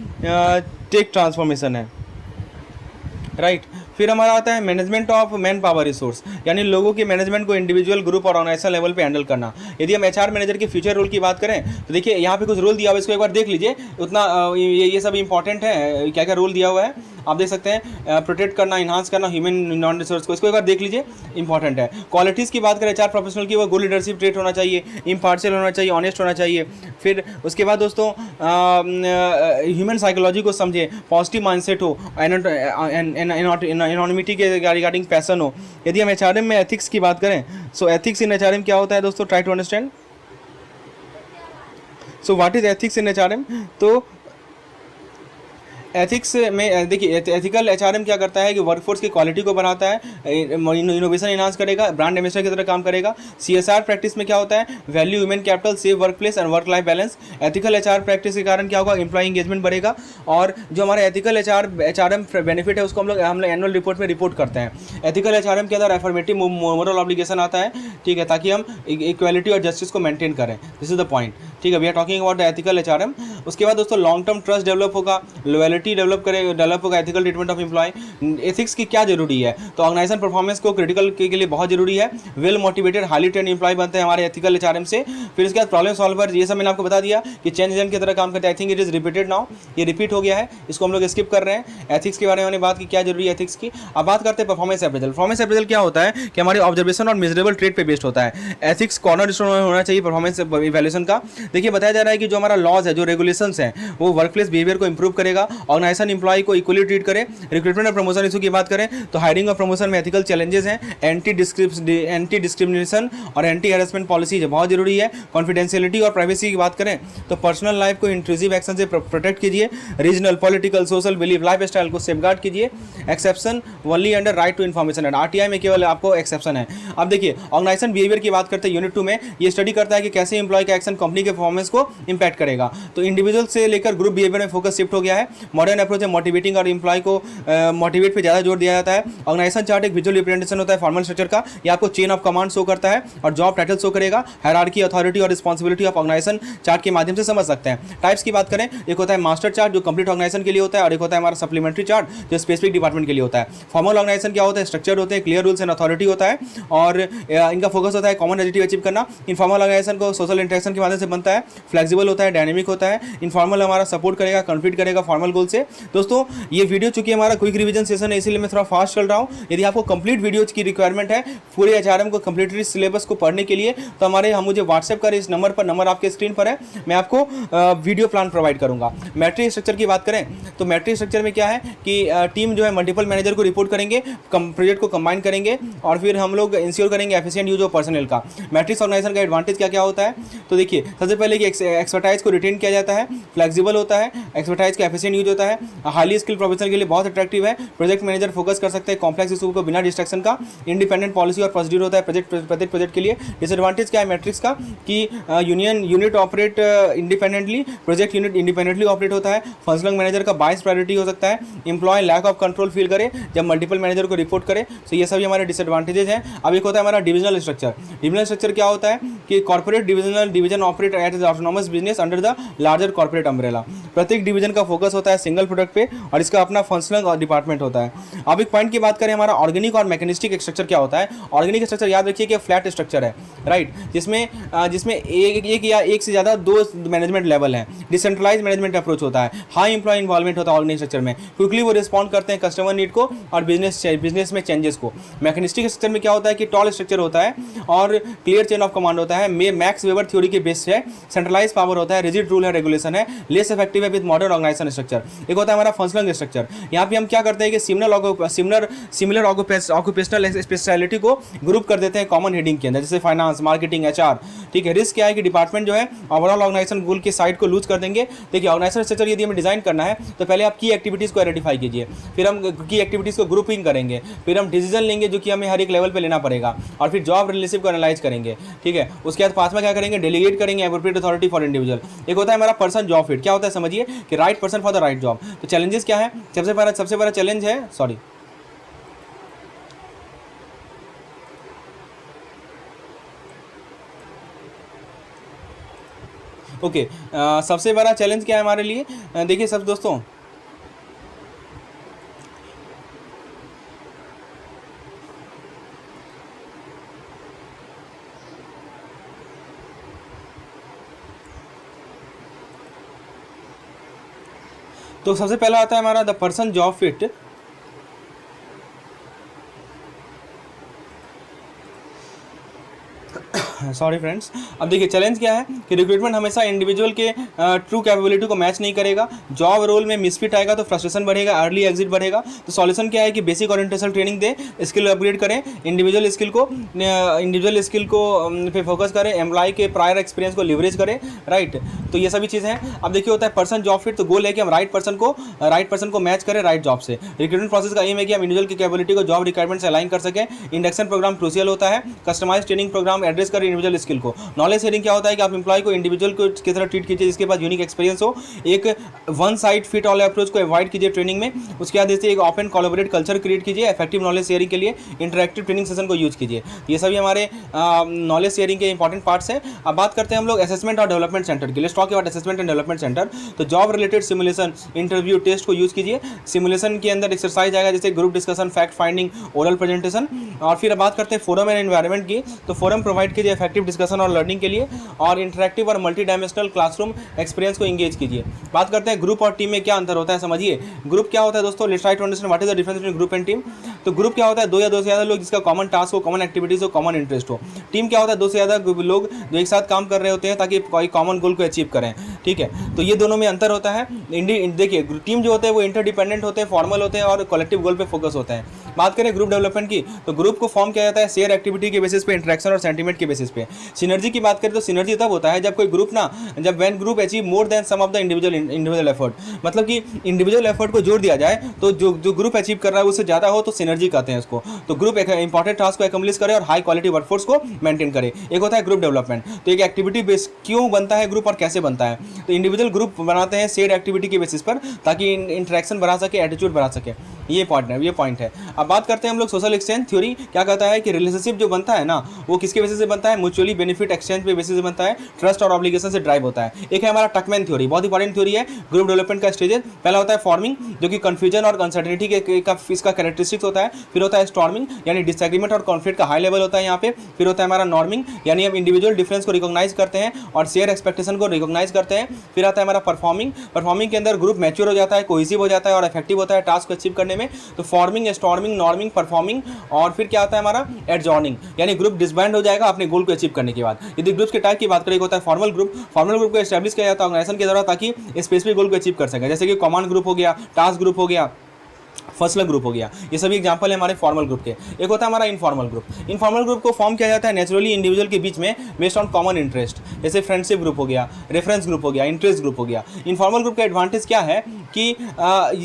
टेक ट्रांसफॉर्मेशन है, राइट। फिर हमारा आता है management of man power resource, यानी लोगों के मैनेजमेंट को इंडिविजुअल, ग्रुप और ऑर्गेनाइजेशन लेवल पे हैंडल करना। यदि हम एचआर मैनेजर के फ्यूचर रोल की बात करें तो देखिए यहाँ पे कुछ रोल दिया हुआ है, इसको एक बार देख लीजिए, उतना ये सब इंपॉर्टेंट है क्या क्या रोल दिया हुआ है। आप देख सकते हैं प्रोटेक्ट करना, इन्हांस करना ह्यूमन नॉन रिसोर्स को, इसको एक बार देख लीजिए, इंपॉर्टेंट है। क्वालिटीज़ की बात करें एचआर प्रोफेशनल की, वो गुड लीडरशिप ट्रेट होना चाहिए, इम्पार्शियल होना चाहिए, ऑनेस्ट होना चाहिए। फिर उसके बाद दोस्तों ह्यूमन साइकोलॉजी को समझे, पॉजिटिव माइंडसेट हो, एनोनिमिटी के रिगार्डिंग पैसन हो। यदि हम एचआरएम में एथिक्स की बात करें, सो एथिक्स इन एचआरएम क्या होता है दोस्तों, try to understand. So what is ethics in HRM? तो एथिक्स में देखिए, एथिकल एचआरएम क्या करता है कि वर्कफोर्स की क्वालिटी को बढ़ाता है, इनोवेशन इन्हांस करेगा, ब्रांड एम्बेसडर की तरह काम करेगा। सीएसआर प्रैक्टिस में क्या होता है, value human capital, save work place and work life balance. Ethical HR practice के कारण क्या होगा, एम्प्लॉय एंगेजमेंट बढ़ेगा। और जो हमारा एथिकल एचआरएम बेनिफिट है उसको हम लोग एनुअल रिपोर्ट में रिपोर्ट करते हैं। एथिकल एचआरएम के अंदर एफर्मेटिव मोरल ऑब्लिगेशन आता है, ठीक है, ताकि हम इक्वालिटी और जस्टिस को मेंटेन करें। दिस इज द पॉइंट, ठीक है। We are talking about the ethical HRM. उसके बाद दोस्तों लॉन्ग टर्म ट्रस्ट डेवलप होगा, लॉयल्टी डेवलप होगा, ethical treatment of employee. Ethics की क्या जरूरी है, तो ऑर्गेनाइजेशन परफॉर्मेंस को क्रिटिकल के लिए बहुत जरूरी है। Well motivated highly trained employee बनते हैं हमारे एथिकल एचआरएम से। फिर उसके बाद प्रॉब्लम सॉल्वर, ये सब मैंने आपको बता दिया कि चेंज एजेंट की तरह काम करते हैं। I think it is repeated now, ये रिपीट हो गया है, इसको हम लोग स्किप कर रहे हैं। एथिक्स के बारे में हमने बात की, क्या जरूरी है एथिक्स की। अब बात करते हैं परफॉर्मेंस अप्रेजल। परफॉर्मेंस अप्रेजल क्या होता है कि हमारे ऑब्जर्वेशन और मेजरेबल ट्रेड पे बेस्ड होता है। एथिक्स कॉर्नर स्टोन होना चाहिए परफॉर्मेंस इवैल्यूएशन का। देखिए बताया जा रहा है कि जो हमारा लॉज है, जो रेगुलेशंस हैं, वो वर्कप्लेस बिहेवियर को इंप्रूव करेगा, ऑर्गेनाइजेशन इंप्लॉय को इक्वली ट्रीट करे। रिक्रूटमेंट और प्रमोशन इशू की बात करें तो हायरिंग और प्रमोशन में एथिकल चैलेंजेस हैं, एंटी डिस्क्रिमिनेशन और एंटी हैरेसमेंट पॉलिसी है, बहुत जरूरी है। कॉन्फिडेंशियलिटी और प्राइवेसी की बात करें तो पर्सनल लाइफ को इंट्रूसिव एक्शन से प्रोटेक्ट कीजिए। Regional, political, social belief, life style को सेफगार्ड कीजिए। Exception only under right to information and RTI में केवल आपको एक्सेप्शन है। अब देखिए ऑर्गेनाइजेशन बिहेवियर की बात करते हैं, यूनिट 2 में ये स्टडी करता है कि कैसे एम्प्लॉय का एक्शन कंपनी के परफॉर्मेंस को इंपैक्ट करेगा। तो इंडिविजुअल से लेकर ग्रुप बिहेवियर में फोकस शिफ्ट हो गया है। मॉडर्न अप्रोच है मोटिवेटिंग और एम्प्लॉय को मोटिवेट पे ज़्यादा जोर दिया जाता है। ऑर्गेनाइजेशन चार्ट एक विजुअल रिप्रेजेंटेशन होता है फॉर्मल स्ट्रक्चर का, ये आपको चेन ऑफ कमांड शो करता है और जॉब टाइटल शो करेगा। हायरार्की, अथॉरिटी और रिस्पांसिबिलिटी ऑफ ऑर्गेनाइजेशन चार्ट के माध्यम से समझ सकते हैं। टाइप्स की बात करें, एक होता है मास्टर चार्ट जो कंप्लीट ऑर्गेनाइजेशन के लिए होता है, और एक होता है हमारा सप्लीमेंट्री चार्ट जो स्पेसिफिक डिपार्टमेंट के लिए होता है। फॉर्मल ऑर्गेनाइजेशन क्या होता है, स्ट्रक्चर होते हैं, क्लियर रूल्स एंड अथॉरिटी होता है और इनका फोकस होता है कॉमन ऑब्जेक्टिव अचीव करना। इनफॉर्मल ऑर्गेनाइजेशन को सोशल इंटरेक्शन के माध्यम से बनता है, फ्लेक्सिबल होता है, डायनेमिक होता है। इनफॉर्मल हमारा सपोर्ट करेगा, कॉन्फ्लिक्ट करेगा फॉर्मल गोल से। दोस्तों ये वीडियो चूंकि हमारा क्विक रिवीजन सेशन है इसलिए मैं थोड़ा फास्ट चल रहा हूँ। यदि आपको कंप्लीट वीडियोज की रिक्वायरमेंट है पूरे एचआरएम को कंप्लीटली सिलेबस को पढ़ने के लिए तो हम मुझे व्हाट्सएप करें इस नंबर पर, नंबर आपके स्क्रीन पर है, मैं आपको वीडियो प्लान प्रोवाइड करूंगा। मैट्रिक्स स्ट्रक्चर की बात करें तो मैट्रिक्स स्ट्रक्चर में क्या है कि टीम जो है मल्टीपल मैनेजर को रिपोर्ट करेंगे, प्रोजेक्ट को कंबाइन करेंगे और फिर हम लोग इंश्योर करेंगे एफिशिएंट यूज ऑफ पर्सनल का। मैट्रिक्स ऑर्गेनाइजेशन का एडवांटेज क्या क्या होता है, तो देखिए सबसे पहले कि एक्सपर्टाइज को रिटेन किया जाता है, फ्लेक्सिबल होता है, एक्सपर्टाइज का एफिशिएंट यूज होता है, हाईली स्किल प्रोफेशनल के लिए बहुत अट्रैक्टिव है। प्रोजेक्ट मैनेजर फोकस कर सकते हैं कॉम्प्लेक्स इशू को बिना डिस्ट्रैक्शन का। इंडिपेंडेंट पॉलिसी और प्रोसीड्यूर होता है प्रत्येक प्रोजेक्ट के लिए। डिसएडवांटेज क्या है मैट्रिक्स का कि unit operate independently, project unit independently operate होता है। फंक्शनल मैनेजर का बायस प्रायोरिटी हो सकता है, employee lack of control feel करे जब मल्टीपल मैनेजर को रिपोर्ट करे। तो ये सभी हमारे डिसएडवांटेजेस हैं। अब एक होता है हमारा डिविजनल स्ट्रक्चर। डिविजनल स्ट्रक्चर क्या होता है कि corporate division operate at autonomous business under the larger corporate umbrella. प्रत्येक डिवीजन का फोकस होता है सिंगल प्रोडक्ट पे और इसका अपना फंक्शनल डिपार्टमेंट होता है। अब एक पॉइंट की बात करें हमारा ऑर्गेनिक और मैकेनिस्टिक स्ट्रक्चर क्या होता है। ऑर्गेनिक स्ट्रक्चर याद रखिए कि फ्लैट स्ट्रक्चर है, राइट, जिसमें एक या एक से ज़्यादा दो मैनेजमेंट लेवल है। डिसेंट्रलाइज मैनेजमेंट अप्रोच होता है, हाई एम्प्लॉय इन्वॉल्वमेंट होता है ऑर्गेनिक स्ट्रक्चर में, क्विकली वो रिस्पॉन्ड करते हैं कस्टमर नीड को और बिजनेस में चेंजेस को। मैकेनिस्टिक स्ट्रक्चर में क्या होता है कि टॉल स्ट्रक्चर होता है और क्लियर चेन ऑफ कमांड होता है, मैक्स वेबर थ्योरी के बेस है, सेंट्रलाइज पावर होता है, रिजिड रूल है, रेगुलेशन है, लेस इफेक्टिव है विद मॉडर्न ऑर्गेनाइजेशन स्ट्रक्चर। एक होता है हमारा फंक्शनल स्ट्रक्चर, यहाँ पे हम क्या करते हैं कि सिमिलर ऑक्यूपेशनल स्पेशलिटी को ग्रुप कर देते हैं कॉमन हेडिंग के अंदर, जैसे फाइनेंस, मार्केटिंग, एचआर, ठीक है। रिस्क क्या है कि डिपार्टमेंट जो है ओवरऑल ऑर्गेनाइजेशन गोल के साइड को लूज कर देंगे। देखिए ऑर्गेनाइजेशन स्ट्रक्चर यदि हमें डिजाइन करना है तो पहले आप की एक्टिविटीज़ को आइडेंटिफाई कीजिए, फिर हम की एक्टिविटीज़ को ग्रुपिंग करेंगे, फिर हम डिसीजन लेंगे जो कि हमें हर एक लेवल पे लेना पड़ेगा और फिर जॉब रिलेशनशिप को एनालाइज करेंगे, ठीक है। उसके बाद पांचवा क्या करेंगे, डेलीगेट करेंगे एप्रोप्रिएट अथॉरिटी फॉर इंडिविजुअल। एक होता है हमारा पर्सन जॉब फिट, क्या होता है समझिए कि right person for the right job. तो चैलेंजेस क्या है, सबसे बड़ा चैलेंज है सबसे बड़ा चैलेंज क्या है हमारे लिए, देखिए सब दोस्तों तो सबसे पहला आता है हमारा the person job fit. Sorry friends. अब देखिए चैलेंज क्या है कि रिक्रूटमेंट हमेशा इंडिविजुअल के ट्रू कैपेबिलिटी को मैच नहीं करेगा। जॉब रोल में मिसफिट आएगा तो फ्रस्ट्रेशन बढ़ेगा, अर्ली एग्जिट बढ़ेगा। तो सॉल्यूशन क्या है कि बेसिक ओरिएंटेशन ट्रेनिंग दें, स्किल अपग्रेड करें, इंडिविजुअल स्किल को पे फोकस करें, एम्प्लॉय के प्रायर एक्सपीरियंस को लिवरेज करें, राइट। तो ये सभी चीज़ें हैं। अब देखिए होता है पर्सन जॉब फिट, तो गोल है कि हम राइट पर्सन को मैच करें राइट जॉब से। रिक्रूटमेंट प्रोसेस का एम है कि हम इंडिविजुअल की कैपेबिलिटी को जॉब रिक्वायरमेंट से अलाइन कर सकें। इंडक्शन प्रोग्राम क्रूशियल होता है। कस्टमाइज ट्रेनिंग प्रोग्राम एड्रेस करें इंडिविजुअल स्किल को। नॉलेज शेयरिंग क्या होता है कि आप एम्प्लॉय को इंडिविजुअल को की तरह ट्रीट कीजिए जिसके पास यूनिक एक्सपीरियंस हो। एक one side fit all approach को अवॉइड कीजिए ट्रेनिंग में। उसके बाद जैसे एक ओपन कोलैबोरेट कल्चर क्रिएट कीजिए। इफेक्टिव नॉलेज शेयरिंग के लिए इंटरैक्टिव ट्रेनिंग सेशन को यूज कीजिए। ये सभी हमारे नॉलेज शेयरिंग के इंपॉर्टेंट पार्ट्स हैं। अब बात करते हैं हम लोग असेसमेंट और डेवलपमेंट सेंटर की। Let's talk about assessment and development centre. तो job related simulation, interview, test को यूज कीजिए। सिमुलेशन के अंदर एक्सरसाइज आएगा जैसे group discussion, fact finding, oral presentation. और फिर बात करते हैं फोरम एंड एनवायरनमेंट की। तो फोरम प्रोवाइड कीजिए इफेक्टिव डिस्कशन और लर्निंग के लिए, और इंटरैक्टिव और मल्टी डायमेंशनल क्लासरूम एक्सपीरियंस को इंगेज कीजिए। बात करते हैं ग्रुप और टीम में क्या अंतर होता है, समझिए। ग्रुप क्या होता है दोस्तों, let's try to understand what is the difference between group and team. तो ग्रुप क्या होता है, दो या दो से ज़्यादा लोग जिसका कॉमन टास्क हो, कॉमन एक्टिविटीज हो, कॉमन इंटरेस्ट हो। टीम क्या होता है, दो से ज़्यादा लोग जो एक साथ काम कर रहे होते हैं ताकि कोई कॉमन गोल को अचीव करें, ठीक है। तो ये दोनों में अंतर होता है। देखिए टीम जो होते हैं वो इंटरडिपेंडेंट होते हैं, फॉर्मल होते हैं और कलेक्टिव गोल पे फोकस होते हैं। बात करें ग्रुप डेवलपमेंट की, तो ग्रुप को फॉर्म किया जाता है शेयर एक्टिविटी के बेसिस पे, इंटरेक्शन और सेंटीमेंट के बेसिस पे। सिनर्जी की बात करें तो सिनर्जी तब होता है जब कोई ग्रुप जब when group achieve more than sum of the individual effort. मतलब कि इंडिविजुअल एफर्ट को जोड़ दिया जाए तो जो ग्रुप अचीव कर रहा है उससे ज़्यादा हो तो सिनर्जी कहते हैं इसको। तो ग्रुप एक इंपॉर्टेंट टास्क को एकम्प्लिश करे और हाई क्वालिटी वर्कफोर्स को मेंटेन करे। एक होता है ग्रुप डेवलपमेंट। तो एक एक्टिविटी बेस क्यों बनता है ग्रुप और कैसे बनता है, तो इंडिविजुअल ग्रुप बनाते हैं शेयर एक्टिविटी के बेसिस पर ताकि इंटरेक्शन बढ़ा सके, एटीट्यूड बढ़ा सके। ये पॉइंट है। अब बात करते हैं हम लोग सोशल एक्सचेंज थ्योरी। क्या कहता है कि रिलेशनशिप जो बनता है ना वो किसके बेसिस से बनता है, म्यूचुअली बेनिफिट एक्सचेंज पे बेसिस से बनता है, ट्रस्ट और ऑब्लिगेशन से ड्राइव होता है। एक है हमारा टकमैन थ्योरी, बहुत इंपॉर्टेंट थ्योरी है ग्रुप डेवलपमेंट का स्टेजेस। पहला होता है फॉर्मिंग जो कि कंफ्यूजन और अनसर्टेनिटी का इसका कैरेक्टरिस्टिक्स होता है। फिर होता है स्टॉर्मिंग यानी डिसएग्रीमेंट और कॉन्फ्लिक्ट का हाई लेवल होता है यहाँ पे। फिर होता है हमारा नॉर्मिंग यानी हम इंडिविजुअल डिफरेंस को रिकॉग्नाइज करते हैं और शेयर एक्सपेक्टेशन को रिकॉग्नाइज करते हैं। फिर आता है हमारा परफॉर्मिंग के अंदर ग्रुप मैच्योर हो जाता है, कोहेसिव हो जाता है और इफेक्टिव होता है टास्क को अचीव करने में। तो फॉर्मिंग, स्टॉर्मिंग, नॉर्मिंग, परफॉर्मिंग। और फिर क्या आता है हमारा एडजॉर्निंग यानी ग्रुप डिसबैंड हो जाएगा अपने गोल को अचीव करने के बाद। यदि ग्रुप्स के टाइप की बात करें, होता है फॉर्मल ग्रुप को एस्टैब्लिश किया जाता है ऑर्गेनाइजेशन के द्वारा ताकि स्पेसिफिक गोल को अचीव कर सके, जैसे कि कमांड ग्रुप हो गया, टास्क ग्रुप हो गया, फर्स्ट ग्रुप हो गया। ये सभी एग्जांपल है हमारे फॉर्मल ग्रुप के। एक होता है हमारा इनफॉर्मल ग्रुप को फॉर्म किया जाता है नेचुरली इंडिविजुअल के बीच में बेस्ड ऑन कॉमन इंटरेस्ट, जैसे फ्रेंडशिप ग्रुप हो गया, रेफरेंस ग्रुप हो गया, इंटरेस्ट ग्रुप हो गया। इनफॉर्मल ग्रुप का एडवांटेज क्या है कि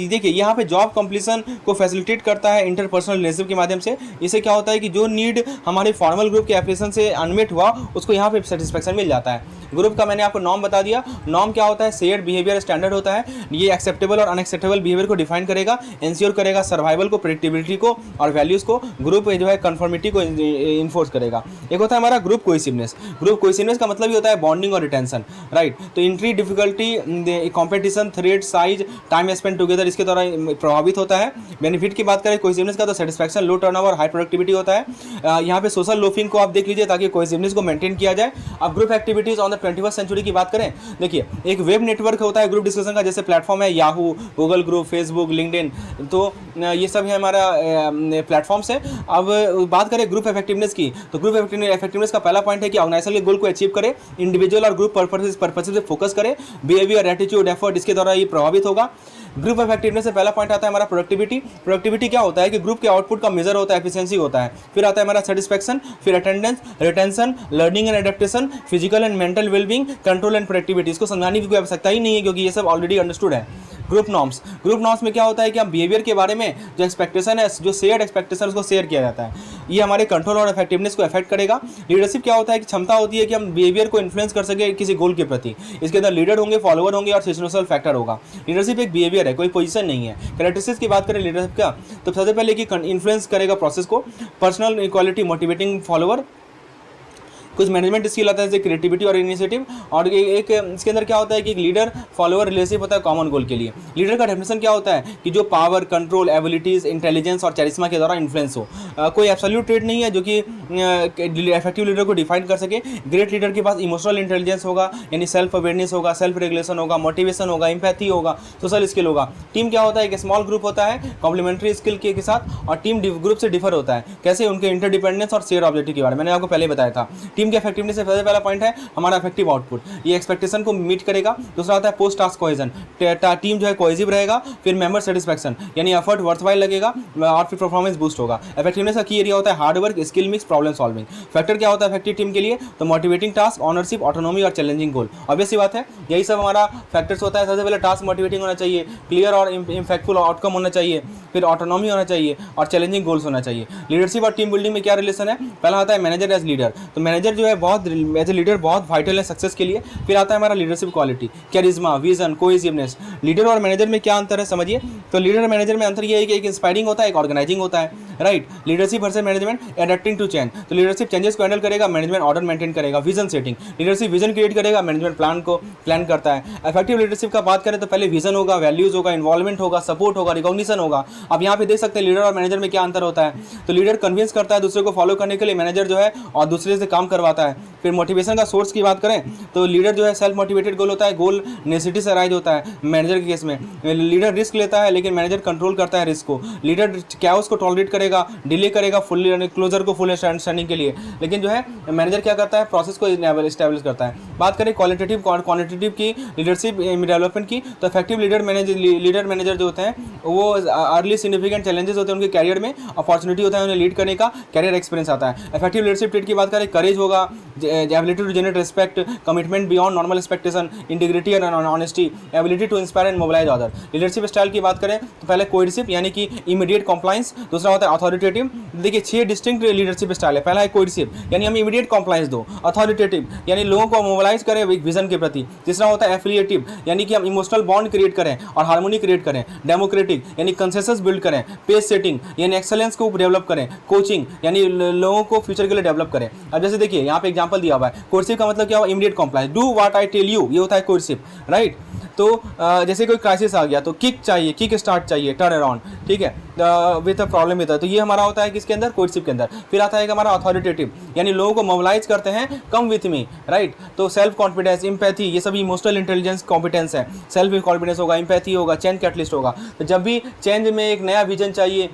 देखिए यहाँ पे जॉब कंप्लीशन को फैसिलिटेट करता है इंटरपर्सनल रिलेशनशिप के माध्यम से। इससे क्या होता है कि जो नीड हमारे फॉर्मल ग्रुप के एप्लीकेशन से अनमेट हुआ उसको यहाँ पे सेटिस्फैक्शन मिल जाता है। ग्रुप का मैंने आपको नॉर्म बता दिया। नॉर्म क्या होता है, शेयर्ड बिहेवियर स्टैंडर्ड होता है। ये एक्सेप्टेबल और अनएक्सेप्टेबल बिहेवियर को डिफाइन करेगा, इंश्योर करेगा सर्वाइवल को, प्रेडिक्टेबिलिटी को और वैल्यूज़ को। ग्रुप जो है कन्फर्मिटी को इन्फोर्स करेगा। एक होता है हमारा ग्रुप कोहेसिवनेस। ग्रुप कोहेसिवनेस का मतलब ही होता है बॉन्डिंग और रिटेंशन, राइट। तो entry difficulty, competition, thread, size, time spend together इसके द्वारा प्रभावित होता है। बेनिफिट की बात करें कोहेसिवनेस का तो सेटिस्फैक्शन, लो टर्नओवर, हाई प्रोडक्टिविटी होता है। यहाँ पे सोशल लोफिंग को आप देख लीजिए ताकि कोहेसिवनेस को मेंटेन किया जाए। अब group activities on the 21st century की बात करें, देखिए एक वेब नेटवर्क होता है ग्रुप डिस्कशन का, जैसे प्लेटफॉर्म है Yahoo, Google group, Facebook, LinkedIn. तो ये सब है हमारा प्लेटफॉर्म्स है। अब बात करें ग्रुप इफेक्टिवनेस की, तो ग्रुप इफेक्टिवनेस का पहला पॉइंट है कि ऑर्गेनाइजेशन के गोल को अचीव करे, इंडिविजुअल और ग्रुप पर्पस से फोकस करे, बिहेवियर, एटीट्यूड, एफर्ट इसके द्वारा ये प्रभावित होगा। ग्रुप इफेक्टिवनेस से पहला पॉइंट आता है हमारा प्रोडक्टिविटी क्या होता है कि ग्रुप के आउटपुट का मेजर होता है, एफिशिएंसी होता है। फिर आता है हमारा सेटिस्फैक्शन, फिर attendance, retention, learning and adaptation, physical and mental wellbeing, control and productivity. इसको समझाने की कोई आवश्यकता ही नहीं है क्योंकि ये सब ऑलरेडी अंडरस्टूड है। ग्रुप नॉर्म्स में क्या होता है कि हम बिहेवियर के बारे में जो एक्सपेक्टेशन है, जो शेयर्ड एक्सपेक्टेशन उसको शेयर किया जाता है। ये हमारे कंट्रोल और इफेक्टिवनेस को अफेक्ट करेगा। लीडरशिप क्या होता है कि क्षमता होती है कि हम बिहेवियर को इन्फ्लुएंस कर सके किसी गोल के प्रति। इसके अंदर लीडर होंगे, फॉलोअर होंगे और सिचुएशनल फैक्टर होगा। लीडरशिप एक बिहेवियर है, कोई पोजीशन नहीं है। कैरेक्टरिस्टिक्स की बात करें लीडरशिप का, तो सबसे पहले कि इन्फ्लुएंस करेगा प्रोसेस को, पर्सनल इक्वालिटी, मोटिवेटिंग फॉलोअर, कुछ मैनेजमेंट स्किल आता है जैसे क्रिएटिविटी और इनिशिएटिव, और एक इसके अंदर क्या होता है कि एक लीडर फॉलोअर रिलेशनशिप होता है कॉमन गोल के लिए। लीडर का डेफिनेशन क्या होता है कि जो पावर, कंट्रोल, एबिलिटीज, इंटेलिजेंस और चरिश्मा के द्वारा इन्फ्लुएंस हो। कोई एब्सोल्यूट ट्रेट नहीं है जो कि इफेक्टिव लीडर को डिफाइन कर सके। ग्रेट लीडर के पास इमोशनल इंटेलिजेंस होगा, यानी सेल्फ अवेयरनेस होगा, सेल्फ रेगुलेशन होगा, मोटिवेशन होगा, एम्पैथी होगा, सोशल स्किल होगा। टीम क्या होता है, एक स्मॉल ग्रुप होता है कॉम्प्लीमेंट्री स्किल के साथ, और टीम ग्रुप से डिफर होता है कैसे, उनके इंटरडिपेंडेंस और शेयर ऑब्जेक्टिव के बारे में मैंने आपको पहले बताया था। टीम के इफेक्टिवनेस से सबसे पहला पॉइंट है हमारा इफेक्टिव आउटपुट, ये एक्सपेक्टेशन को मीट करेगा। दूसरा होता है पोस्ट टास्क कोहेजन, टीम जो है कोहेसिव रहेगा। फिर मेंबर सेटिस्फैक्शन, यानी एफर्ट वर्थवाइल लगेगा और फिर परफॉर्मेंस बूस्ट होगा। इफेक्टिवनेस का की एरिया होता है hard work, skill mix, problem solving. Factor क्या होता है इफेक्टिव टीम के लिए, तो मोटिवेटिंग टास्क, ऑनरशिप, ऑटोनॉमी और चैलेंजिंग गोल। ऑब्वियस सी बात है यही सब हमारा फैक्टर्स होता है। सबसे पहले टास्क मोटिवेटिंग होना चाहिए, क्लियर और इम्पैक्टफुल आउटकम होना चाहिए, फिर ऑटोनॉमी होना चाहिए और चैलेंजिंग गोल्स होना चाहिए। लीडरशिप और टीम बिल्डिंग में क्या रिलेशन है, पहला आता है मैनेजर एज लीडर, तो मैनेजर जो है बहुत एज ए लीडर बहुत वाइटल है सक्सेस के लिए। फिर आता है हमारा leadership quality, charisma, vision, cohesiveness. Leader और मैनेजर में क्या अंतर है समझिए, तो लीडर और मैनेजर में अंतर ये है कि एक इंस्पायरिंग होता है, एक ऑर्गेनाइजिंग होता है, right. Leadership versus management, adapting to change, तो लीडरशिप चेंजेस को हैंडल करेगा, मैनेजमेंट ऑर्डर मेंटेन करेगा। Vision setting, leadership vision create करेगा, मैनेजमेंट प्लान करता है। इफेक्टिव लीडरशिप का बात करें तो पहले विजन होगा, वैल्यूज होगा, इन्वॉल्वमेंट होगा, सपोर्ट होगा, रिकॉग्निशन होगा। अब यहाँ पे देख सकते हैं लीडर और मैनेजर में क्या अंतर होता है, तो लीडर कन्विंस करता है दूसरे को फॉलो करने के लिए, मैनेजर जो है और दूसरे से काम करवाता है। फिर मोटिवेशन का सोर्स की बात करें तो लीडर जो है सेल्फ मोटिवेटेड गोल होता है, गोल नेसेसिटी से अराइज होता है। मैनेजर के केस में लीडर रिस्क लेता है लेकिन मैनेजर कंट्रोल करता है रिस्क को। लीडर कैओस को टॉलरेट करेगा, डिले करेगा फुल क्लोजर को फुल अंडरस्टैंडिंग के लिए, लेकिन जो है मैनेजर क्या करता है, प्रोसेस को इस्टेब्लिश करता है। बात करें क्वालिटेटिव क्वांटिटेटिव की लीडरशिप डेवलपमेंट की, तो इफेक्टिव लीडर मैनेजर जो होते हैं वो अर्ली सिग्निफिकेंट चैलेंजेस होते हैं उनके कैरियर में, अपॉर्चुनिटी होता है उन्हें लीड करने का, कैरियर एक्सपीरियंस आता है। इफेक्टिव लीडरशिप ट्रेट की बात करें, करेज होगा, ability to generate respect, commitment beyond normal expectation, integrity and honesty, ability to inspire and mobilise other. Leadership style की बात करें तो पहले कोएर्सिव यानी कि इमीडिएट कॉम्प्लायंस, दूसरा होता है अथॉरिटेटिव। देखिए 6 डिस्टिंक्ट लीडरशिप स्टाइल है। पहला है कोएर्सिव यानी हम इमीडिएट कॉम्प्लायंस दो, अथॉरिटेटिव यानी लोगों को मोबिलाइज करें एक विजन के प्रति, तीसरा होता है एफिलिएटिव यानी कि हम इमोशनल बॉन्ड क्रिएट करें और हार्मोनी क्रिएट करें, डेमोक्रेटिक यानी कंसेंसस बिल्ड करें, पेस सेटिंग यानी एक्सेलेंस को डेवलप करें, कोचिंग यानी लोगों को फ्यूचर के लिए डेवलप करें। अब जैसे देखिए यहाँ पे एग्जांपल दिया हुआ है, कोएर्सिव का मतलब क्या हुआ, immediate compliance, do what I tell you, ये होता है कोएर्सिव, राइट। तो जैसे कोई क्राइसिस आ गया तो किक चाहिए, किक स्टार्ट चाहिए, टर्न अराउंड, ठीक है, विद अ प्रॉब्लम विद, तो ये हमारा होता है किसके अंदर, कोएर्सिव के अंदर। फिर आता है हमारा अथॉरिटेटिव यानी लोगों को मोबिलाइज करते हैं, कम विथ मी, राइट। तो सेल्फ कॉन्फिडेंस, एम्पैथी, ये सभी इमोशनल इंटेलिजेंस कॉम्पिटेंस है। सेल्फ कॉन्फिडेंस होगा, एम्पैथी होगा, चेंज कैटलिस्ट होगा। तो जब भी चेंज में एक नया विजन चाहिए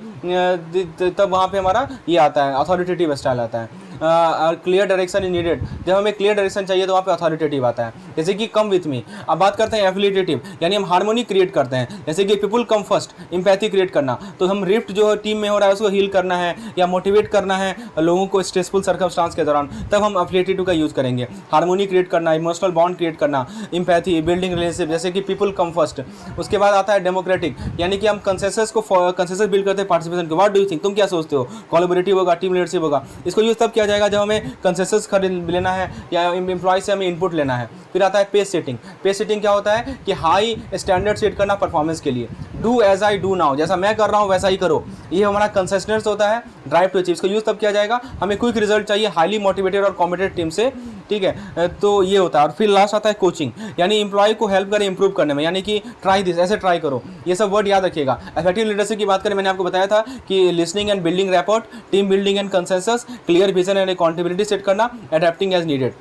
तब वहाँ पे हमारा ये आता है अथॉरिटेटिव स्टाइल आता है। क्लियर डायरेक्शन इज नीडेड, जब हमें क्लियर डायरेक्शन चाहिए तो वहाँ पे अथॉरिटेटिव आता है, जैसे कि कम विथ मी। अब बात करते हैं एफिलिएटिव यानी हम हार्मोनी क्रिएट करते हैं, जैसे कि people come first, empathy create करना, तो हम रिफ्ट जो टीम में हो रहा है उसको हील करना है या मोटिवेट करना है लोगों को स्ट्रेसफुल सर्कमस्टांस के दौरान, तब हम एफिलिएटिव का यूज़ करेंगे। हार्मोनी क्रिएट करना, इमोशनल बॉन्ड क्रिएट करना, एम्पैथी, बिल्डिंग रिलेशनशिप, जैसे कि पीपल कम फर्स्ट। उसके बाद आता है डेमोक्रेटिक यानी कि हम कंसेंसस बिल्ड करते हैं पार्टिसिपेशन को। व्हाट डू यू थिंक, तुम क्या सोचते हो, कोलैबोरेटिव होगा, टीम लीडरशिप होगा। इसको यूज़ तब किया जाएगा जब हमें कंसेंसस खरीद लेना है या एम्प्लॉय से हमें इनपुट लेना है। फिर आता है पेस सेटिंग। पेस सेटिंग क्या होता है कि हाई स्टैंडर्ड सेट करना परफॉर्मेंस के लिए, do as I do now, जैसा मैं कर रहा हूँ वैसा ही करो, ये हमारा कंसिस्टेंस होता है। ड्राइव टू अचीव, इसको यूज़ तब किया जाएगा हमें क्विक रिजल्ट चाहिए हाईली मोटिवेटेड और कॉम्पिटेटिव टीम से, ठीक है, तो ये होता है। और फिर लास्ट आता है कोचिंग यानी एम्प्लॉय को हेल्प करें इंप्रूव करने में, यानी कि ट्राई दिस, ऐसे ट्राई करो, ये सब वर्ड याद रखिएगा। इफेक्टिव लीडरशिप की बात करें, मैंने आपको बताया था कि listening and building rapport, team building and consensus, clear vision and accountability set करना, अडैप्टिंग एज नीडेड।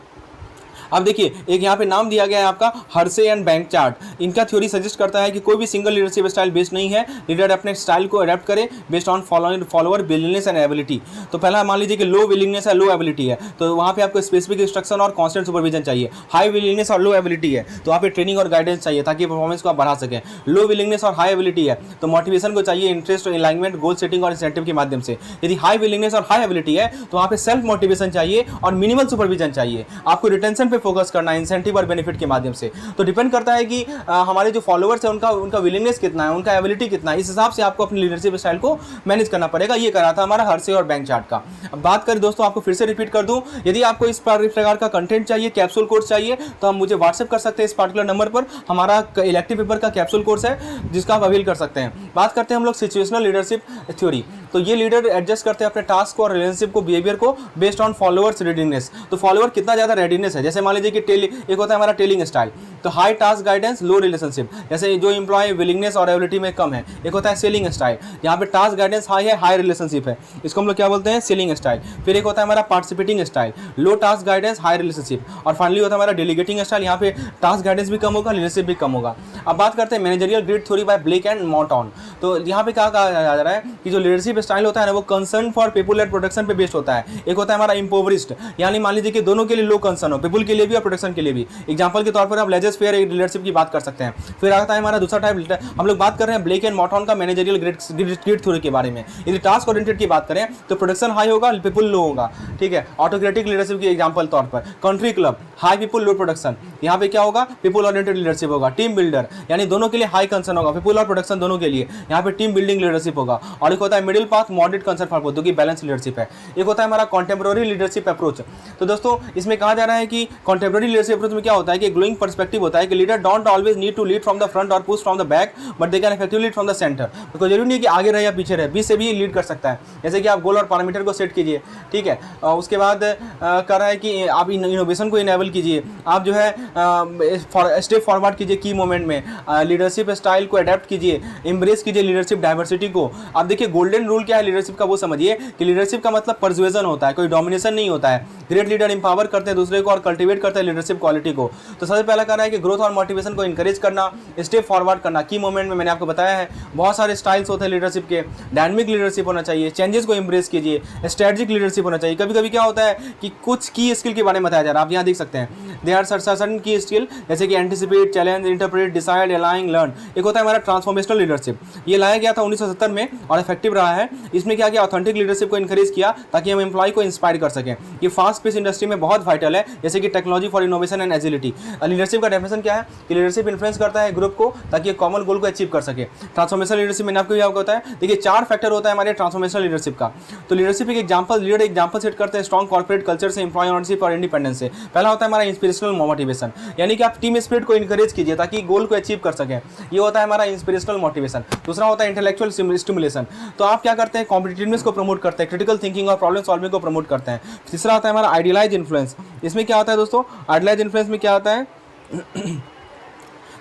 अब देखिए एक यहाँ पे नाम दिया गया है आपका हर्से एंड बैंक चार्ट। इनका थ्योरी सजेस्ट करता है कि कोई भी सिंगल लीडरशिप स्टाइल बेस्ड नहीं है, लीडर अपने स्टाइल को अडेप्ट करे based on follower willingness and ability. तो पहला मान लीजिए कि लो विलिंगनेस है, लो एबिलिटी है, तो वहाँ पे आपको स्पेसिफिक इंस्ट्रक्शन और कॉन्स्टेंट सुपरविजन चाहिए। हाई विलिंगनेस और लो एबिलिटी है तो वहाँ पे ट्रेनिंग और गाइडेंस चाहिए ताकि परफॉर्मेंस को आप बढ़ा सकें। लो विलिंगनेस और हाई एबिलिटी है तो मोटिवेशन को चाहिए, इंटरेस्ट, अलाइनमेंट, गोल सेटिंग और इंसेंटिव के माध्यम से। यदि हाई विलिंगनेस और हाई एबिलिटी है तो वहाँ पे सेल्फ मोटिवेशन चाहिए और मिनिमल सुपरविजन चाहिए। आपको रिटेंशन पे फोकस करना है इंसेंटिव और बेनिफिट के माध्यम से। तो डिपेंड करता है कि हमारे जो फॉलोअर्स है उनका विलिंगनेस कितना है, उनका एबिलिटी कितना है, इस हिसाब से आपको अपनी लीडरशिप स्टाइल को मैनेज करना पड़ेगा। ये करा था हमारा हर्षे और बैंक चार्ट का। अब बात करें दोस्तों, आपको फिर से रिपीट कर दूं, यदि आपको इस प्रकार का कंटेंट चाहिए, कैप्सूल कोर्स चाहिए, तो हम मुझे व्हाट्सएप कर सकते हैं इस पार्टिकुलर नंबर पर। हमारा इलेक्टिव पेपर का कैप्सूल कोर्स है जिसका आप अवेल कर सकते हैं। बात करते हैं हम लोग सिचुएशनल लीडरशिप थ्योरी। तो ये लीडर एडजस्ट करते हैं अपने टास्क को और रिलेशनशिप को, बिहेवियर को बेस्ड ऑन फॉलोअर्स रेडीनेस। तो फॉलोअर कितना ज़्यादा रेडीनेस है, जैसे मान लीजिए कि एक होता है हमारा टेलिंग स्टाइल, तो हाई टास्क गाइडेंस लो रिलेशनशिप, जैसे जो इंप्लॉय विलिंगनेस और एबिलिटी में कम है। एक होता है सेलिंग स्टाइल, यहाँ पे टास्क गाइडेंस हाई है, हाई रिलेशनशिप है, इसको हम लोग क्या बोलते हैं, सेलिंग स्टाइल। फिर एक होता है हमारा पार्टिसिपेटिंग स्टाइल, लो टास्क गाइडेंस हाई रिलेशनशिप। और फाइनली होता है हमारा डेलीगेटिंग स्टाइल, यहाँ पे टास्क गाइडेंस भी कम होगा, रिलेशनशिप भी कम होगा। अब बात करते हैं managerial grid theory by Blake and Mouton. तो यहाँ पे क्या कहा जा रहा है कि जो लीडरशिप स्टाइल होता है ना, वो concern for people and protection पे बेस्ड होता है। एक होता है हमारा इम्पोवरिस्ड, यानी मान लीजिए कि दोनों के लिए लो कंसर्न हो, पीपल के लिए भी और प्रोटेक्शन के लिए भी। एग्जांपल के तौर पर आप लेजर फेयर लीडरशिप की बात कर सकते हैं। फिर आता है हमारा दूसरा टाइप, हम लोग बात कर रहे हैं ब्लेक एंड मॉर्टन का मैनेजरियल ग्रिड थ्योरी के बारे में। यदि टास्क ओरिएंटेड की बात करें तो प्रोटेक्शन हाई होगा, पीपल लो होगा, ठीक है। ऑटोक्रेटिक लीडरशिप की एग्जांपल तौर पर कंट्री क्लब, हाई पीपल लो प्रोडक्शन, यहाँ पे क्या होगा, पीपल ओरिएंटेड लीडरशिप होगा। टीम बिल्डर, यानी दोनों के लिए हाई कंसर्न होगा, पीपल और प्रोडक्शन दोनों के लिए, यहाँ पे टीम बिल्डिंग लीडरशिप होगा। और एक होता है middle path moderate concern for both, जो कि बैलेंस लीडरशिप है। एक होता है हमारा कॉन्टेम्पोररी लीडरशिप अप्रोच। तो दोस्तों इसमें कहा जा रहा है कि कॉन्टेम्पोररी लीडरशिप अप्रोच में क्या होता है कि ग्लोइंग पर्सपेक्टिव होता है कि leader don't always need to lead from the front और push from the back, but they can effectively lead from the centre. तो जरूरी नहीं है कि आगे रहे या पीछे रहे, बीच से भी लीड कर सकता है। जैसे कि आप गोल और पैरामीटर को सेट कीजिए, ठीक है, उसके बाद कह रहा है कि आप इनोवेशन को इनेबल कीजिए, आप जो है स्टेप फॉरवर्ड कीजिए की मोमेंट में, लीडरशिप स्टाइल को अडेप्ट कीजिए, एम्ब्रेस कीजिए लीडरशिप डाइवर्सिटी को। आप देखिए गोल्डन रूल क्या है लीडरशिप का, वो समझिए कि लीडरशिप का मतलब परसुएजन होता है, कोई डोमिनेशन नहीं होता है। ग्रेट लीडर इंपावर करते हैं दूसरे को और कल्टीवेट करते हैं लीडरशिप क्वालिटी को। तो सबसे पहला कहना है कि ग्रोथ और मोटिवेशन को इंकरेज करना, स्टेप फॉरवर्ड करना की मोमेंट में। मैंने आपको बताया है बहुत सारे स्टाइल्स होते हैं लीडरशिप के। डायनामिक लीडरशिप होना चाहिए, चेंजेस को एम्ब्रेस कीजिए, स्ट्रेटेजिक लीडरशिप होना चाहिए। कभी कभी क्या होता है कि कुछ की स्किल के बारे में बताया जा रहा है, आप यहाँ देख सकते हैं दे आर सर्टन की स्किल, जैसे कि anticipate, challenge, interpret, decide, aligning, learn. एक होता है हमारा ट्रांसफॉर्मेशनल लीडरशिप, ये लाया गया था 1970 में और इफेक्टिव रहा है। इसमें क्या किया, ऑथेंटिक लीडरशिप को इंकरेज किया ताकि हम एम्प्लॉय को इंस्पायर कर सकें। ये फास्ट पेस इंडस्ट्री में बहुत वाइटल है, जैसे कि technology for innovation and agility. Leadership का डेफिनेशन क्या है कि लीडरशिप इन्फ्लुएंस करता है ग्रुप को ताकि कॉमन गोल को अचीव कर सके। ट्रांसफॉर्मेशनल लीडरशिप मैंने आपको क्या होता है, देखिए 4 फैक्टर होता है हमारे ट्रांसफॉर्मेशनल लीडरशिप का। तो लीडरशिप एक एग्जांपल, लीडर एग्जांपल सेट करते हैं स्ट्रॉन्ग कॉर्पोरेट कल्चर से, एम्प्लॉय ओनरशिप और इंडिपेंडेंस से। पहला होता है हमारा इंस्पिरेशनल मोटिवेशन, यानी कि आप टीम स्पिरिट को इंकरेज कीजिए ताकि गोल को अचीव कर सकें, ये होता है हमारा इंस्पिरेशनल मोटिवेशन। दूसरा होता है इंटेलेक्चुअल स्टिमुलेशन, तो आप क्या करते हैं, कॉम्पिटिटिवनेस को प्रमोट करते हैं, क्रिटिकल थिंकिंग और प्रॉब्लम सॉल्विंग को प्रमोट करते हैं। तीसरा होता है हमारा आइडियलाइज इन्फ्लुएंस। इसमें क्या होता है दोस्तों, आइडियलाइज इन्फ्लुएंस में क्या होता है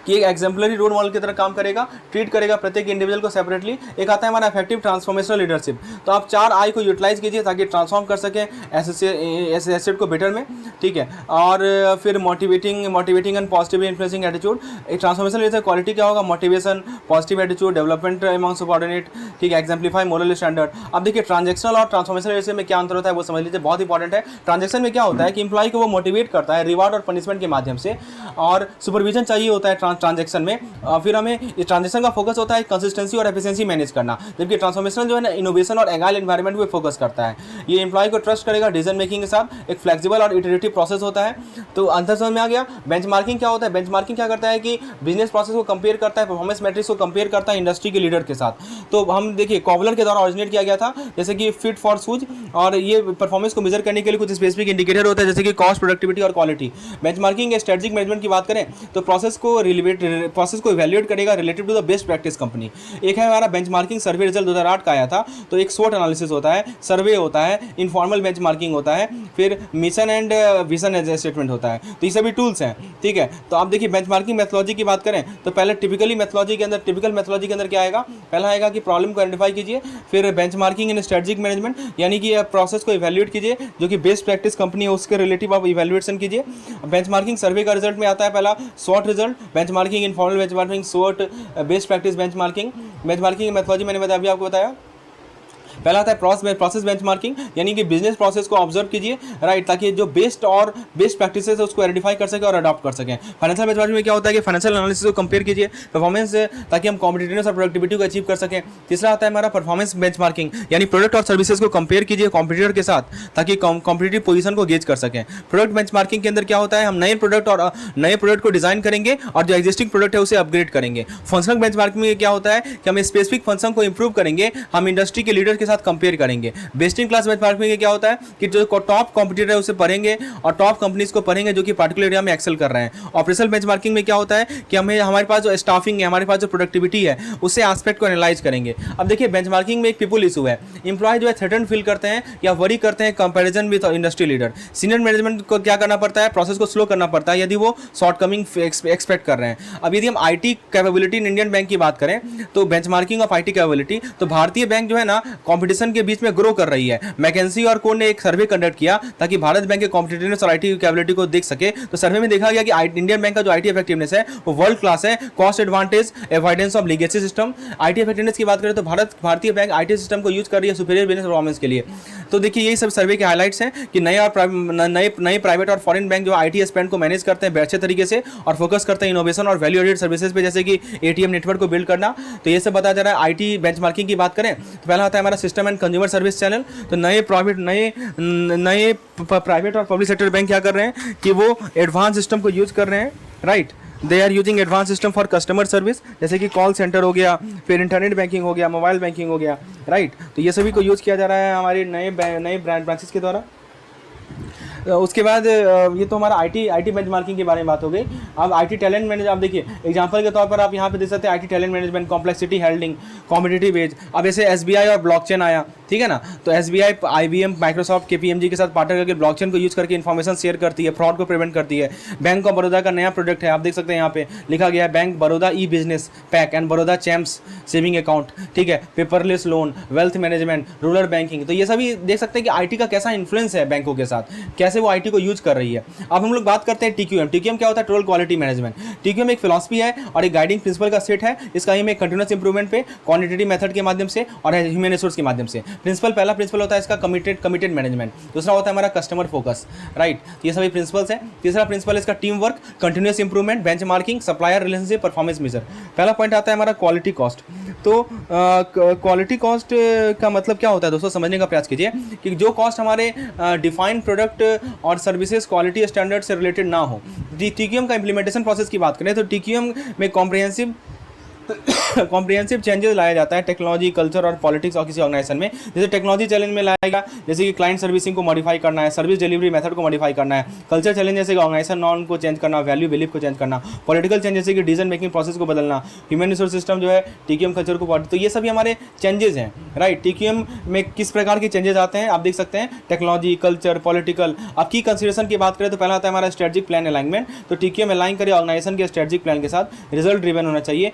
कि एक एग्जाम्पलरी रोल मॉडल की तरह काम करेगा, ट्रीट करेगा प्रत्येक इंडिविजुअल को सेपरेटली। एक आता है हमारा इफेक्टिव ट्रांसफॉर्मेशनल लीडरशिप, तो आप 4 आई को यूटिलाइज कीजिए ताकि ट्रांसफॉर्म कर सकें एसेट को बेटर में, ठीक है। और फिर motivating and positive influencing attitude. एक ट्रांसफॉर्मेशनल लीडरशिप क्वालिटी क्या होगा, motivation, positive attitude, development among subordinate, ठीक है, एग्जाम्पलीफाई मोरल स्टैंडर्ड। अब देखिए ट्रांजेक्शनल और ट्रांसफॉर्मेशनल लीडरशिप में क्या अंतर होता है वो समझ लीजिए, बहुत इंपॉर्टेंट है। ट्रांजेक्शन में क्या होता है कि इंप्लॉय को वो मोटिवेट करता है रिवार्ड और पनिशमेंट के माध्यम से, और सुपरविजन चाहिए होता है ट्रांजेक्शन में। फिर हमें इस ट्रांजेक्शन का फोकस होता है कंसिस्टेंसी और एफिशिएंसी मैनेज करना, जबकि ट्रांसफॉर्मेशनल जो है ना इनोवेशन और एगाइल एनवायरनमेंट पे फोकस करता है। ये एम्प्लॉय को ट्रस्ट करेगा डिसीजन मेकिंग के साथ, एक फ्लेक्सिबल और इटरेटिव प्रोसेस होता है। तो अंतर समझ में आ गया। बेंचमार्किंग क्या होता है, बेंचमार्किंग क्या करता है कि बिजनेस प्रोसेस को कंपेयर करता है, परफॉर्मेंस मैट्रिक्स को कंपेयर करता है इंडस्ट्री के लीडर के साथ। तो हम देखिए कॉबलर के द्वारा ऑरिजिनेट किया गया था, जैसे कि फिट फॉर शूज, और ये परफॉर्मेंस को मेजर करने के लिए कुछ स्पेसिफिक इंडिकेटर होता है जैसे कि कॉस्ट, प्रोडक्टिविटी और क्वालिटी। बेंचमार्किंग या स्ट्रेटेजिक मैनेजमेंट की बात करें तो प्रोसेस को इवैल्यूएट करेगा relative to the best practice company. एक है हमारा बेंचमार्किंग सर्वे रिजल्ट 2008 का आया था, तो एक SWOT एनालिसिस होता है, सर्वे होता है, इनफॉर्मल बेंचमार्किंग होता है, फिर मिशन एंड विजन स्टेटमेंट होता है। तो ये सभी टूल्स हैं, ठीक है। तो आप देखिए बेंचमार्किंग मेथोलॉजी की बात करें तो पहले टिपिकल मेथोलॉजी के अंदर क्या आएगा, पहला आएगा कि प्रॉब्लम को आइडेंटिफाई कीजिए, फिर बेंचमार्किंग इन स्ट्रेटेजिक मैनेजमेंट, यानी कि प्रोसेस को इवैल्यूएट कीजिए, जो कि बेस्ट प्रैक्टिस कंपनी है उसके रिलेटिव आप इवैल्यूएशन कीजिए। बेंचमार्किंग सर्वे का रिजल्ट में आता है पहला SWOT result, benchmarking informal benchmarking, SWOT best practice benchmarking methodology मैंने अभी आपको बताया। पहला आता है प्रोसेस बेंचमार्किंग, यानी कि बिजनेस प्रोसेस को ऑब्जर्व कीजिए, राइट, ताकि जो बेस्ट प्रैक्टिसेस है उसको आइडेंटिफाई कर सके और अडॉप्ट कर सकें। फाइनेंशियल बेंचमार्किंग में क्या होता है कि फाइनेंशियल एनालिसिस को कंपेयर कीजिए परफॉर्मेंस से, ताकि हम कॉम्पिटिटिवनेस और प्रोडक्टिविटी को अचीव कर सकें। तीसरा आता है हमारा परफॉर्मेंस बेंचमार्किंग, यानी प्रोडक्ट और सर्विसेज को कंपेयर कीजिए कॉम्पिटिटर के साथ, ताकि कॉम्पिटिटिव पोजीशन को गेज कर सकें। प्रोडक्ट बेंचमार्किंग के अंदर क्या होता है, हम नए प्रोडक्ट को डिजाइन करेंगे और जो एग्जिस्टिंग प्रोडक्ट है उसे अपग्रेड करेंगे। फंक्शनल बेंचमार्किंग में क्या होता है कि हम स्पेसिफिक फंक्शन को इंप्रूव करेंगे, हम इंडस्ट्री के लीडर के साथ कंपेयर करेंगे। बेस्ट इन क्लास बेंचमार्किंग में क्या होता है कि जो टॉप कॉम्पिटिटर है उसे पढ़ेंगे और टॉप कंपनीज को पढ़ेंगे जो कि पार्टिकुलर एरिया में एक्सेल कर रहे हैं। ऑपरेशनल बेंचमार्किंग में क्या होता है कि हमारे पास जो स्टाफिंग है, हमारे पास जो प्रोडक्टिविटी है, उसे एस्पेक्ट को एनालाइज करेंगे। अब देखिए बेंचमार्किंग में एक पीपल इशू है, इंप्लॉय जो है थ्रेटन फील करते हैं या वरी करते हैं comparison with industry leader. Senior management को क्या करना पड़ता है, प्रोसेस को स्लो करना पड़ता है यदि वो शॉर्टकमिंग एक्सपेक्ट कर रहे हैं। अब यदि हम IT capability in Indian bank की बात करें तो बेंचमार्किंग ऑफ आईटी कैपेबिलिटी, तो भारतीय बैंक जो है ना कंपटीशन के बीच में ग्रो कर रही है। मैकेंसी और कोड ने एक सर्वे कंडक्ट किया ताकि भारत बैंक के कॉम्पिटिटिवनेस और आईटी कैपेबिलिटी को देख सके। तो सर्वे में देखा गया कि इंडियन बैंक का जो आईटी इफेक्टिवनेस है वो वर्ल्ड क्लास है। Cost advantage, avoidance of legacy system. IT effectiveness की बात करें तो भारतीय बैंक आईटी सिस्टम को यूज कर रही है सुपीरियर बिजनेस परफॉर्मेंस के लिए। तो देखिए यही सब सर्वे के हाइलाइट्स हैं कि नए प्राइवेट और फॉरेन बैंक जो आईटी स्पेंड को मैनेज करते हैं अच्छे तरीके से और फोकस करते हैं इनोवेशन और वैल्यू एडेड सर्विसेज पे, जैसे कि एटीएम नेटवर्क को बिल्ड करना। तो ये सब बताया जा रहा है। आईटी बेंचमार्किंग की बात करें तो पहला होता है हमारा system and consumer service channel. तो नए प्राइवेट और पब्लिक सेक्टर बैंक क्या कर रहे हैं कि वो एडवांस सिस्टम को यूज कर रहे हैं, right. They are using advance system for customer service, जैसे कि कॉल सेंटर हो गया, फिर इंटरनेट बैंकिंग हो गया, मोबाइल बैंकिंग हो गया, राइट। तो ये सभी को यूज़ किया जा रहा है हमारे नए ब्रांचेस के द्वारा। उसके बाद ये तो हमारा आईटी बेंचमार्किंग के बारे में बात हो गई। अब आईटी टैलेंट मैनेज, आप देखिए एग्जांपल के तौर पर आप यहाँ पे देख सकते हैं IT talent management, complexity handling, competitive as. अब ऐसे एसबीआई और ब्लॉकचेन आया, ठीक है ना। तो एसबीआई आईबीएम, माइक्रोसॉफ्ट, केपीएमजी के साथ पार्टनर करके ब्लॉकचेन को यूज करके इन्फॉर्मेशन शेयर करती है, फ्रॉड को प्रिवेंट करती है। बैंक ऑफ बड़ौदा का नया प्रोडक्ट है, आप देख सकते हैं यहाँ पे लिखा गया है bank Baroda E business pack and Baroda champs saving account, ठीक है, paperless loan, wealth management, rural banking. तो ये सभी देख सकते हैं कि आईटी का कैसा इन्फ्लुएंस है बैंकों के साथ, कैसे वो आईटी को यूज कर रही है। अब हम लोग बात करते हैं टीक्यूएम। टीक्यूएम क्या होता है, टोटल क्वालिटी मैनेजमेंट। टीक्यूएम एक फिलॉसफी है और एक गाइडिंग प्रिंसिपल का सेट है। इसका एम है कंटिन्यूअस इंप्रूवमेंट पे, क्वांटिटेटिव मेथड के माध्यम से और ह्यूमन रिसोर्स के माध्यम से। पहला प्रिंसिपल होता है इसका कमिटेड मैनेजमेंट। दूसरा होता है हमारा कस्टमर फोकस, राइट। ये सभी प्रिंसिपल्स हैं। तीसरा प्रिंसिपल इसका team work, continuous improvement, benchmarking, supplier relationship, performance measure. पहला पॉइंट आता है हमारा क्वालिटी कॉस्ट। तो क्वालिटी कॉस्ट का मतलब क्या होता है दोस्तों, समझने का प्रयास कीजिए कि जो कॉस्ट हमारे डिफाइंड प्रोडक्ट और सर्विसेज क्वालिटी स्टैंडर्ड से रिलेटेड ना हो। टीक्यूएम का इंप्लीमेंटेशन प्रोसेस की बात करें तो टीक्यूएम में कॉम्प्रिहेंसिव चेंजेस लाया जाता है टेक्नोलॉजी, कल्चर और पॉलिटिक्स और किसी ऑर्गेनाइजेशन में। जैसे टेक्नोलॉजी चैलेंज में लाएगा, जैसे कि क्लाइंट सर्विसिंग को मॉडिफाई करना है, सर्विस डिलीवरी मेथड को मॉडिफाई करना है। कल्चर चैलेंज जैसे कि ऑर्गेनाइजेशन नॉर्म को चेंज करना, वैल्यू बिलीफ को चेंज करना। पॉलिटिकल चेंज जैसे कि डिसीजन मेकिंग प्रोसेस को बदलना। ह्यूमन रिसोर्स सिस्टम जो है टीक्यूएम कल्चर को, तो ये सभी हमारे चेंजेस हैं, राइट। टीक्यूएम में किस प्रकार के चेंजेस आते हैं आप देख सकते हैं, टेक्नोलॉजी, कल्चर, पॉलिटिकल। अब की कंसिडरेशन की बात करें तो पहला आता है हमारा स्ट्रेटेजिक प्लान अलाइनमेंट। तो टीक्यूएम अलाइन करे ऑर्गेनाइजेशन के स्ट्रेटेजिक प्लान के साथ, रिजल्ट ड्रिवन होना चाहिए।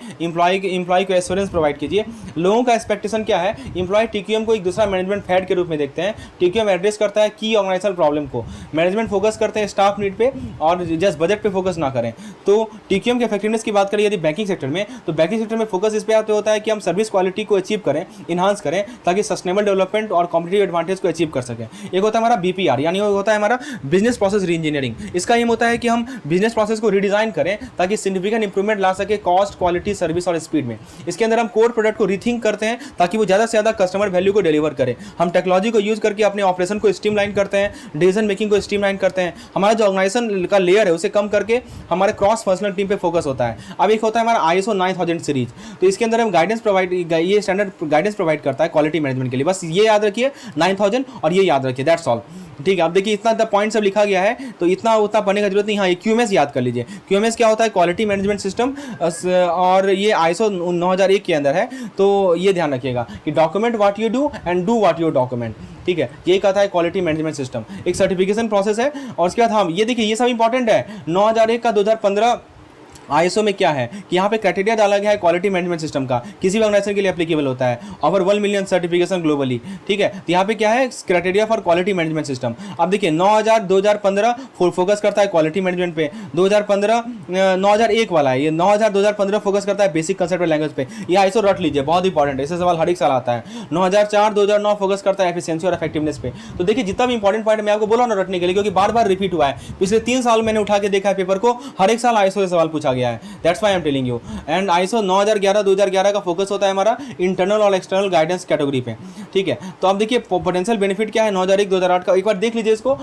इंप्लॉय को एश्योरेंस प्रोवाइड कीजिए। लोगों का एक्सपेक्टेशन क्या है, इंप्लॉय टीक्यूएम को एक दूसरा मैनेजमेंट फेड के रूप में देखते हैं। टीक्यूएम एड्रेस करता है की ऑर्गेनाइजेशनल प्रॉब्लम को, मैनेजमेंट फोकस करते हैं स्टाफ नीड पे और जस्ट बजट पे फोकस ना करें। तो टीक्यूएम के इफेक्टिवनेस की बात करें यदि बैंकिंग सेक्टर में, तो बैंकिंग सेक्टर में फोकस इस पे होता है कि हम सर्विस क्वालिटी को अचीव करें, इन्हांस करें, ताकि सस्टेनेबल डेवलपमेंट और कॉम्पिटिटिव एडवांटेज को अचीव कर सकें। एक होता है हमारा बीपीआर, यानी होता है हमारा बिजनेस प्रोसेस री इंजीनियरिंग। इसका एम होता है कि हम बिजनेस प्रोसेस को रीडिजाइन करें ताकि सिग्निफिकेंट इंप्रूवमेंट ला सके कॉस्ट, क्वालिटी, सर्विस और स्पीड में। इसके अंदर हम कोर प्रोडक्ट को रीथिंक करते हैं ताकि वो ज़्यादा से ज़्यादा कस्टमर वैल्यू को डिलीवर करे। हम टेक्नोलॉजी को यूज करके अपने ऑपरेशन को स्ट्रीमलाइन करते हैं, डिसीजन मेकिंग को स्ट्रीमलाइन करते हैं। हमारा जो ऑर्गेनाइजेशन का लेयर है उसे कम करके हमारे क्रॉस फंक्शनल टीम पे फोकस होता है। अब एक होता है हमारा ISO 9000 सीरीज। तो इसके अंदर हम गाइडेंस प्रोवाइड, ये स्टैंडर्ड गाइडेंस प्रोवाइड करता है क्वालिटी मैनेजमेंट के लिए। बस ये याद रखिए 9000 और ये याद रखिए, दैट्स ऑल। ठीक है, अब देखिए इतना पॉइंट सब लिखा गया है तो इतना उतना पढ़ने का जरूरत नहीं। हाँ, ये QMS याद कर लीजिए। QMS क्या होता है, क्वालिटी मैनेजमेंट सिस्टम, और ये ISO 9001 के अंदर है। तो ये ध्यान रखिएगा कि document what you do and do what you document. ठीक है, ये कहता है क्वालिटी मैनेजमेंट सिस्टम। एक सर्टिफिकेशन प्रोसेस है और उसके बाद हम ये देखिए ये सब इंपॉर्टेंट है। 9001 का 2015 आईएसओ में क्या है कि यहाँ पे क्राइटेरिया डाला गया है क्वालिटी मैनेजमेंट सिस्टम का, किसी भी ऑर्गेनाइजेशन के लिए एप्लीकेबल होता है, ओवर 1 मिलियन सर्टिफिकेशन ग्लोबली, ठीक है। तो यहाँ पे क्या है criteria for quality management system. अब देखिए 2015 फोकस करता है क्वालिटी मैनेजमेंट पे, 2015 9001 वाला है, ये 2015 फोकस करता है बेसिक कंसेप्ट लैंग्वेज पे। ये आईएसओ रट लीजिए, बहुत इंपॉर्टेंट है, इससे सवाल हर एक साल आता है। 2009 फोकस करता है एफिशिएंसी और इफेक्टिवनेस पे। तो देखिए जितना भी इंपॉर्टेंट पॉइंट मैं आपको बोला ना रटने के लिए, क्योंकि बार बार रिपीट हुआ है, पिछले 3 साल मैंने उठा के देखा है पेपर को, हर एक साल आईएसओ से सवाल पूछा गया है, that's why I am telling you. And ISO 2011 का फोकस होता है हमारा इंटरनल और एक्सटर्नल गाइडेंस कैटेगरी पे, ठीक है। तो अब देखिए पोटेंशियल बेनिफिट क्या है 2001 2008 का, एक बार देख लीजिए इसको।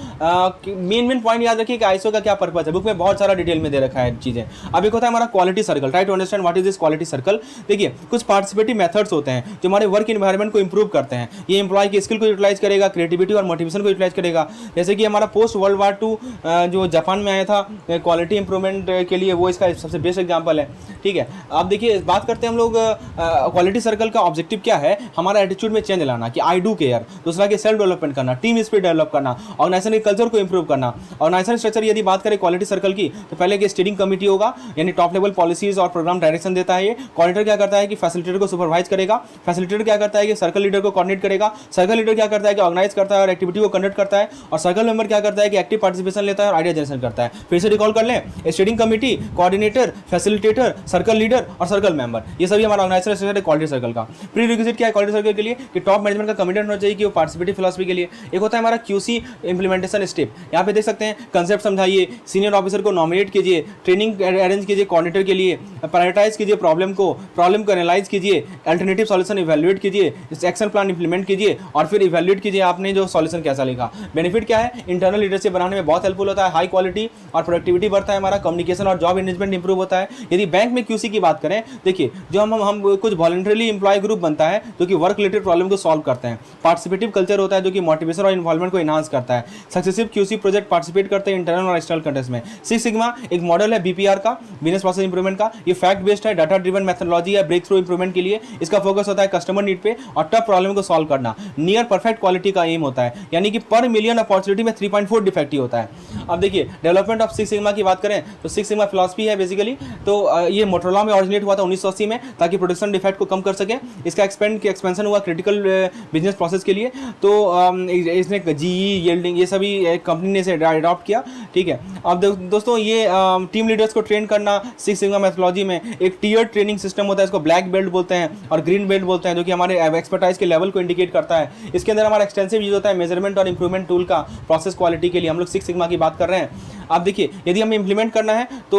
मेन पॉइंट याद रखिए कि आईएसओ का क्या पर्पस है, बुक में बहुत सारा डिटेल में दे रखा है चीजें। अब एक होता है हमारा quality circle, try to understand what is this quality circle. देखिए कुछ पार्टिसिपेटिव मेथड्स होते हैं जो हमारे वर्क एनवायरनमेंट को इंप्रूव करते हैं, ये एम्प्लॉय की स्किल को यूटिलाइज करेगा, क्रिएटिविटी और मोटिवेशन को यूटिलाइज करेगा। जैसे कि हमारा पोस्ट वर्ल्ड वार 2 जो जापान में आया था क्वालिटी इंप्रूवमेंट के लिए, वो इसका सबसे बेस्ट एग्जांपल है, ठीक है। अब देखिए बात करते हैं हम लोग क्वालिटी सर्कल का ऑब्जेक्टिव क्या है, हमारा एटीट्यूड में चेंज लाना कि आई डू केयर, दूसरा की सेल्फ डेवलपमेंट करना, टीम स्पिरिट डेवलप करना, ऑर्गेनाइजेशन के कल्चर को इंप्रूव करना। ऑर्गेनाइजेशन स्ट्रक्चर यदि बात करें क्वालिटी सर्कल की, तो पहले एक स्टीयरिंग कमेटी होगा, यानी टॉप लेवल पॉलिसीज और प्रोग्राम डायरेक्शन देता है। ये कोऑर्डिनेटर क्या करता है कि फैसिलिटेटर को सुपरवाइज करेगा, फैसिलिटेटर क्या करता है कि सर्कल लीडर को कोऑर्डिनेट करेगा, सर्कल लीडर क्या करता है कि ऑर्गेनाइज करता है और एक्टिविटी को कंडक्ट करता है, और सर्कल मेंबर क्या करता है कि एक्टिव पार्टिसिपेशन लेता है और आइडिया जनरेशन करता है। फिर से रिकॉल कर लें, steering committee, coordinator, facilitator, circle leader और सर्कल मेंबर, ये सभी हमारा ऑर्गेनाइजेशन स्ट्रक्चर है क्वालिटी सर्कल का। प्री रिक्विजिट क्या है क्वालिटी सर्कल के लिए कि टॉप मैनेजमेंट का कमिटमेंट होना चाहिए कि वो पार्टिसिपेटिव फिलॉसफी के लिए। एक होता है हमारा क्यूसी इंप्लीमेंटेशन स्टेप, यहाँ पे देख सकते हैं कंसेप्ट समझाइए, सीनियर ऑफिसर को नॉमिनेट कीजिए, ट्रेनिंग अरेंज कीजिए कोऑर्डिनेटर के लिए, प्रायोरिटाइज कीजिए प्रॉब्लम को एनालाइज कीजिए, अल्टरनेटिव सॉल्यूशन इवैल्यूएट कीजिए, एक्शन प्लान इंप्लीमेंट कीजिए और फिर इवैल्यूएट कीजिए आपने जो सॉल्यूशन कैसा लिखा। बेनिफिट क्या है, इंटरनल लीडरशिप बनाने में बहुत हेल्पफुल होता है, हाई क्वालिटी और प्रोडक्टिविटी बढ़ता है, हमारा कम्युनिकेशन और जॉब मैनेजमेंट इंप्रूव होता है। यदि बैंक में क्यूसी की बात करें, देखिए जो हम कुछ वॉलंटरीली एम्प्लॉय ग्रुप बनता है जो कि वर्क रिलेटेड प्रॉब्लम को सॉल्व करते हैं, पार्टिसिपेटिव कल्चर होता है जो कि मोटिवेशन और इन्वॉल्वमेंट को एनहांस करता है, सक्सेसिव क्यूसी प्रोजेक्ट पार्टिसिपेट करते हैं इंटरनल और एक्सटर्नल कंटेक्स्ट में। सिक्स सिग्मा एक मॉडल है बीपीआर का, बिजनेस प्रोसेस इंप्रूवमेंट का, ये फैक्ट बेस्ड है, डाटा ड्रिवन मेथोडोलॉजी है ब्रेक थ्रू इंप्रूवमेंट के लिए। इसका फोकस होता है कस्टमर नीड पे और टफ प्रॉब्लम को सॉल्व करना। नियर परफेक्ट क्वालिटी का एम होता है, यानी कि पर मिलियन अपॉर्चुनिटी में 3.4 डिफेक्टिव होता है। अब देखिए डेवलपमेंट ऑफ सिक्स सिग्मा की बात करें तो सिक्स सिग्मा फिलॉसफी है बेसिकली, तो ये मोटरोला में ऑरिजिनेट हुआ था 1980 में, ताकि प्रोडक्शन डिफेक्ट को कम कर सके। इसका एक्सपेंशन हुआ क्रिटिकल बिजनेस प्रोसेस के लिए, तो इसने जीई येल्डिंग ये सभी कंपनी ने इसे अडॉप्ट किया, ठीक है। अब दोस्तों ये टीम लीडर्स को ट्रेन करना सिक्स सिग्मा मेथोडोलॉजी में एक टीयर ट्रेनिंग सिस्टम होता है, इसको ब्लैक बेल्ट बोलते हैं और ग्रीन बेल्ट बोलते हैं, जो कि हमारे एक्सपर्टाइज के लेवल को इंडिकेट करता है। इसके अंदर हमारा एक्सटेंसिव यूज होता है मेजरमेंट और इंप्रूवमेंट टूल का प्रोसेस क्वालिटी के लिए। हम लोग सिक्स सिग्मा की बात कर रहे हैं। अब देखिए यदि हमें इंप्लीमेंट करना है तो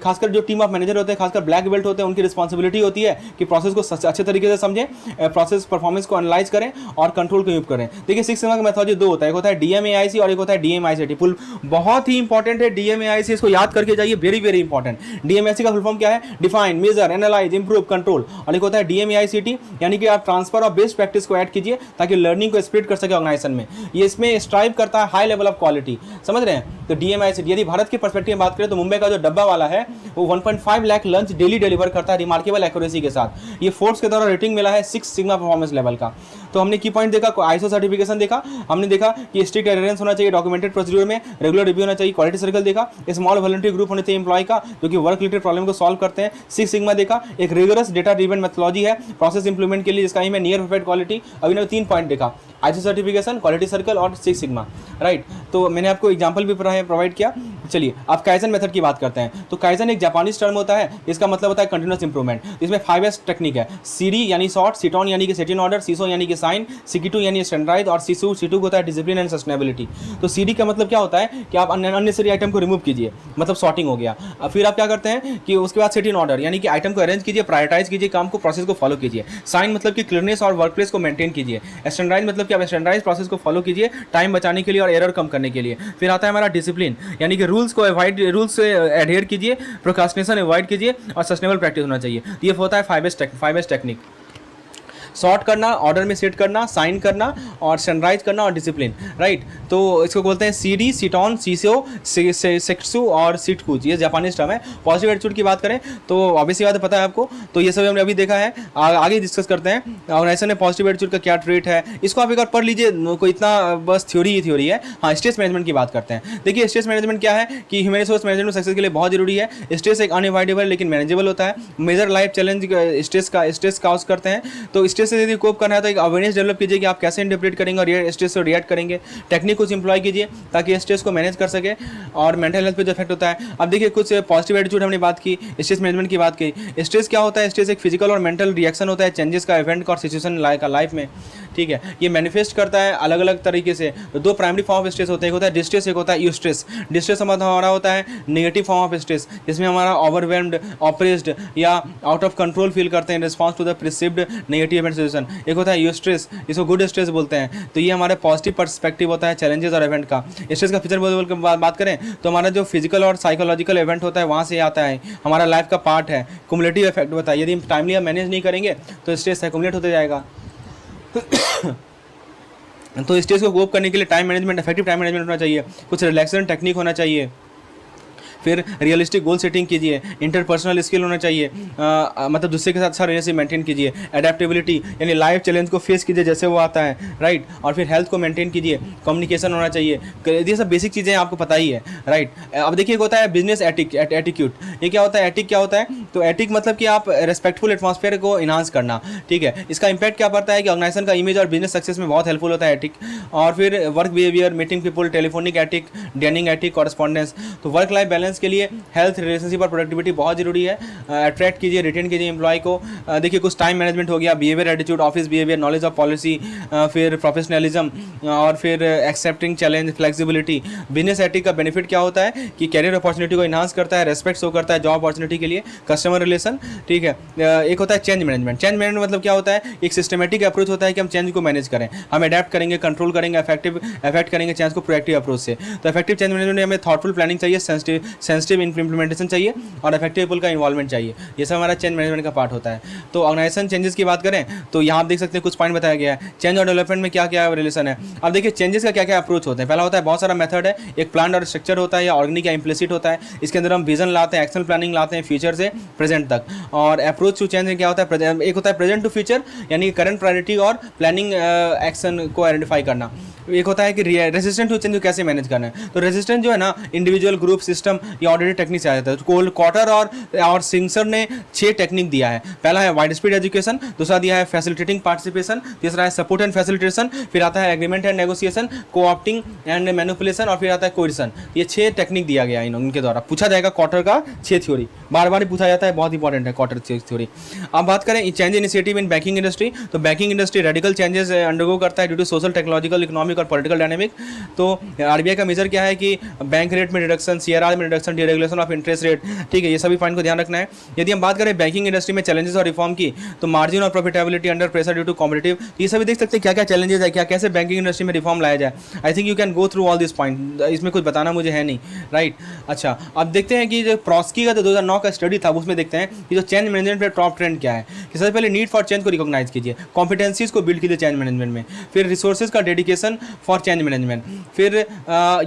खासकर जो टीम ऑफ मैनेजर होते हैं, खासकर ब्लैक बेल्ट होते हैं, उनकी रिस्पॉन्सिबिलिटी होती है कि प्रोसेस को अच्छे तरीके से समझें, प्रोसेस परफॉर्मेंस को एनालाइज करें और कंट्रोल को यूज करें। देखिए सिक्स सिग्मा का मेथोडोलॉजी दो होता है, एक होता है डीएमएआईसी और एक होता है डीएमआईसीटी। फुल बहुत ही इंपॉर्टेंट है डीएमएआईसी, इसको याद करके जाइए, वेरी वेरी इंपॉर्टेंट। डीएमआईसी का फुल फॉर्म क्या है, define, measure, analyse, improve, control. और एक होता है डीएमएआईसीटी, यानी कि आप ट्रांसफर ऑफ बेस्ट प्रैक्टिस को ऐड कीजिए ताकि लर्निंग को स्प्रेड कर सके ऑर्गेनाइजेशन में। ये इसमें स्ट्राइव करता है हाई लेवल ऑफ क्वालिटी, समझ रहे हैं। तो डीएमआईसीटी यदि भारत के पर्सपेक्टिव में बात करें तो मुंबई का जो डब्बा वाला है वो 1.5 लाख लंच डेली डिलीवर करता है रिमार्केबल एक्यूरेसी के साथ। ये फोर्स के द्वारा रेटिंग मिला है 6 सिग्मा परफॉर्मेंस लेवल का। तो हमने की पॉइंट देखा, आईएसओ सर्टिफिकेशन देखा, हमने देखा कि स्ट्रिक्ट एडहेरेंस होना चाहिए डॉक्यूमेंटेड प्रोसीड्यूर में, रेगुलर रिव्यू होना चाहिए, क्वालिटी सर्कल देखा, स्मॉल वॉलंटरी ग्रुप होने चाहिए एम्प्लॉय का जो कि वर्क रिलेटेड प्रॉब्लम को सॉल्व करते हैं। सिक्स सिग्मा देखा, एक रिगरस डेटा ड्रिवन मेथोडोलॉजी है प्रोसेस इंप्लीमेंट के लिए, जिसका एम है नियर परफेक्ट क्वालिटी। अभी ने 3 पॉइंट देखा, आईएसओ सर्टिफिकेशन, क्वालिटी सर्कल और सिक्स सिग्मा, राइट। तो मैंने आपको एग्जांपल भी प्रोवाइड किया। चलिए अब काइजन मेथड की बात करते हैं। तो काइजन एक जापानीज टर्म होता है, इसका मतलब होता है कंटिन्यूअस इंप्रूवमेंट। इसमें 5S टेक्निक है, सीडी यानी शॉर्ट, सिटॉन यानी कि सेट इन ऑर्डर, सीसो यानी कि साइन, सीकी2 यानी स्टैंडर्डाइज और सीटू होता है डिसिप्लिन एंड सस्टेनेबिलिटी। तो सीडी का मतलब क्या होता है कि आप अननेसेसरी आइटम को रिमूव कीजिए, मतलब सॉर्टिंग हो गया। फिर आप क्या करते हैं कि उसके बाद सेट इन ऑर्डर यानी कि आइटम को अरेंज कीजिए, प्रायोरिटाइज कीजिए काम को, प्रोसेस को फॉलो कीजिए। साइन मतलब कि क्लियरनेस और वर्क प्लेस को मेंटेन कीजिए। स्टैंडर्डाइज मतलब कि आप स्टैंडर्डाइज प्रोसेस को फॉलो कीजिए टाइम बचाने के लिए और एरर कम करने के लिए। फिर आता है हमारा डिसिप्लिन, यानी कि रूल्स को रूल्स से एडहेयर कीजिए, प्रोक्रास्टिनेशन अवॉइड कीजिए और सस्टेनेबल प्रैक्टिस होना चाहिए। ये होता है 5S टेक्निक। सॉर्ट करना, ऑर्डर में सेट करना, साइन करना और सनराइज करना और डिसिप्लिन, राइट। तो इसको बोलते हैं सीडी, सीटॉन, सीसो, सेक्सु और सीटकूच, ये जापानीज टर्म है। पॉजिटिव एटीट्यूड की बात करें तो ऑब्वियसली बात पता है आपको, तो ये सब हमने अभी देखा है, आगे डिस्कस करते हैं। ऑर्गेनाइजेशन में पॉजिटिव एटीट्यूड का क्या ट्रेट है, इसको आप एक बार पढ़ लीजिए, कोई इतना बस थ्योरी है। हाँ, स्ट्रेस मैनेजमेंट की बात करते हैं। देखिए स्ट्रेस मैनेजमेंट क्या है कि ह्यूमन रिसोर्स मैनेजमेंट सक्सेस के लिए बहुत जरूरी है। स्ट्रेस एक अनअवॉइडेबल लेकिन मैनेजेबल होता है। Major life challenge stress cause करते हैं, तो स्ट्रेस से यदि कोप करना है तो एक अवेयरनेस डेवलप कीजिए कि आप कैसे इंटरप्रेट करेंगे और स्ट्रेस से रिएक्ट करेंगे। टेक्निक कुछ इंप्लॉय कीजिए ताकि स्ट्रेस को मैनेज कर सके और मेंटल हेल्थ पे जो इफेक्ट होता है। अब देखिए कुछ पॉजिटिव एटीट्यूड हमने बात की, स्ट्रेस मैनेजमेंट की बात की। स्ट्रेस क्या होता है? स्ट्रेस एक फिजिकल और मेंटल रिएक्शन होता है चेंजेस का, इवेंट का और सिचुएशन लाइफ में, ठीक है। ये मैनिफेस्ट करता है अलग अलग तरीके से। तो दो प्राइमरी फॉर्म ऑफ स्ट्रेस होते हैं, एक होता है डिस्ट्रेस, एक होता है यूस्ट्रेस। डिस्ट्रेस हमारा होता है नेगेटिव फॉर्म ऑफ स्ट्रेस, जिसमें हमारा ओवरवेल्म्ड, ऑप्रेस्ड या आउट ऑफ कंट्रोल फील करते हैं in response to the perceived negative event situation. एक होता है यूस्ट्रेस, इसको गुड स्ट्रेस बोलते हैं। तो ये हमारे पॉजिटिव पर्सपेक्टिव होता है चैलेंजेस और इवेंट का। स्ट्रेस का फीचर बोल के बात करें तो हमारा जो फिजिकल और साइकोलॉजिकल इवेंट होता है वहाँ से आता है, हमारा लाइफ का पार्ट है, कुमुलेटिव इफेक्ट होता है। यदि हम टाइमली मैनेज नहीं करेंगे तो स्ट्रेस एक्यूमुलेट होते जाएगा। तो स्ट्रेस को कोप करने के लिए time management, effective time management होना चाहिए, कुछ रिलैक्सेशन टेक्निक होना चाहिए, फिर रियलिस्टिक गोल सेटिंग कीजिए, इंटरपर्सनल स्किल होना चाहिए, मतलब दूसरे के साथ अच्छा रिलेशन मेंटेन कीजिए, एडेप्टेबिलिटी यानी लाइफ चैलेंज को फेस कीजिए जैसे वो आता है, राइट। और फिर हेल्थ को मेंटेन कीजिए, कम्युनिकेशन होना चाहिए, ये सब बेसिक चीज़ें आपको पता ही है, राइट। अब देखिए होता है बिजनेस एटिक्यूड। ये क्या होता है? एटिक क्या होता है? तो एटिक मतलब कि आप रेस्पेक्टफुल एटमॉस्फेयर को इन्हांस करना, ठीक है। इसका इंपैक्ट क्या पड़ता है कि ऑर्गेनाइजेशन का इमेज और बिजनेस सक्सेस में बहुत हेल्पफुल होता है एटिक। और फिर work behaviour, meeting people, telephonic attic, dining attic, correspondence. तो वर्क लाइफ बैलेंस के लिए हेल्थ, रिलेशनशिप और प्रोडक्टिविटी बहुत जरूरी है। अट्रैक्ट कीजिए, रिटेन कीजिए एम्प्लॉय को। देखिए कुछ टाइम मैनेजमेंट हो गया, behaviour attitude, office behaviour, knowledge of policy, फिर प्रोफेशनलिज्म और फिर accepting challenge, flexibility. Business ethic का बेनिफिट क्या होता है कि कैरियर अपॉर्चुनिटी को इन्हांस करता है, रेस्पेक्ट शो करता है जॉब अपॉर्चुनिटी के लिए, कस्टमर रिलेशन, ठीक है। एक होता है चेंज मैनेजमेंट। चेंज मैनेजमेंट मतलब क्या होता है? एक सिस्टमेटिक अप्रोच होता है कि हम चेंज को मैनेज करें, हम अडेप्ट करेंगे, कंट्रोल करेंगे, इफेक्ट करेंगे चेंज को प्रोएक्टिव अप्रोच से। तो इफेक्टिव चेंज मैनेजमेंट में हमें थॉटफुल प्लानिंग चाहिए, सेंसिटिव इम्प्लीमेंटेशन चाहिए और इफेक्टिव पीपल का इन्वॉल्वमेंट चाहिए। ये सब हमारा चेंज मैनेजमेंट का पार्ट होता है। तो ऑर्गेनाइजेशन चेंजेस की बात करें तो यहाँ आप देख सकते हैं कुछ पॉइंट बताया गया है। चेंज और डेवलपमेंट में क्या क्या रिलेशन है। अब देखिए चेंजेस का क्या क्या अप्रोच होते हैं। पहला होता है बहुत सारा मेथड है, एक प्लान और स्ट्रक्चर होता है या ऑर्गेनिक या इम्प्लिसिट होता है। इसके अंदर हम विजन लाते हैं, एक्शन प्लानिंग लाते हैं फ्यूचर से प्रेजेंट तक। और अप्रोच टू चेंज क्या होता है? एक होता है प्रेजेंट टू फ्यूचर यानी करंट प्रायोरिटी और प्लानिंग एक्शन को आइडेंटिफाई करना। एक होता है कि रेजिस्टेंट टू चेंज को कैसे मैनेज करना है। तो रेजिस्टेंट जो है ना इंडिविजुअल, ग्रुप, सिस्टम या ऑडिटेड टेक्निक से आ जाता है। तो कॉटर और सिंगसर ने 6 टेक्निक दिया है। पहला है वाइड स्पीड एजुकेशन, दूसरा दिया है फैसिलिटेटिंग पार्टिसिपेशन, तीसरा है सपोर्ट एंड फैसिलिटेशन, फिर आता है agreement and negotiation, coopting and manipulation और फिर आता है कोएर्सन। ये 6 टेक्निक दिया गया है इनके द्वारा। पूछा जाएगा क्वार्टर का 6 थ्योरी, बार बार पूछा जाता है, बहुत इंपॉर्टेंट है क्वार्टर थ्योरी। अब बात करें change initiative in banking industry. तो banking industry radical changes undergo करता है due to social, technological, economic और पॉलिटिकल डायनेमिक। तो आरबीआई का मेजर क्या है कि बैंक रेट में रिडक्शन, सीआरआर में reduction, deregulation of interest rate, ठीक है। ये सभी पॉइंट को ध्यान रखना है। यदि हम बात करें बैंकिंग इंडस्ट्री में चैलेंजेस और रिफॉर्म की तो मार्जिन और profitability under pressure due to competitive. ये सभी देख सकते हैं क्या क्या चैलेंजेस है, क्या कैसे बैंकिंग इंडस्ट्री में रिफॉर्म लाया जाए। I think you can go through all this point, इसमें कुछ बताना मुझे है नहीं, राइट। अच्छा अब देखते हैं कि जो प्रॉस्की का जो 2009 का स्टडी था उसमें देखते हैं कि जो चेंज मैनेजमेंट पे टॉप ट्रेंड क्या है। कि सबसे पहले नीड फॉर चेंज को रिकॉग्नाइज कीजिए, कॉम्पिटेंसीज को बिल्ड कीजिए चेंज मैनेजमेंट में, फिर रिसोर्सेज का डेडिकेशन फॉर चेंज मैनेजमेंट, फिर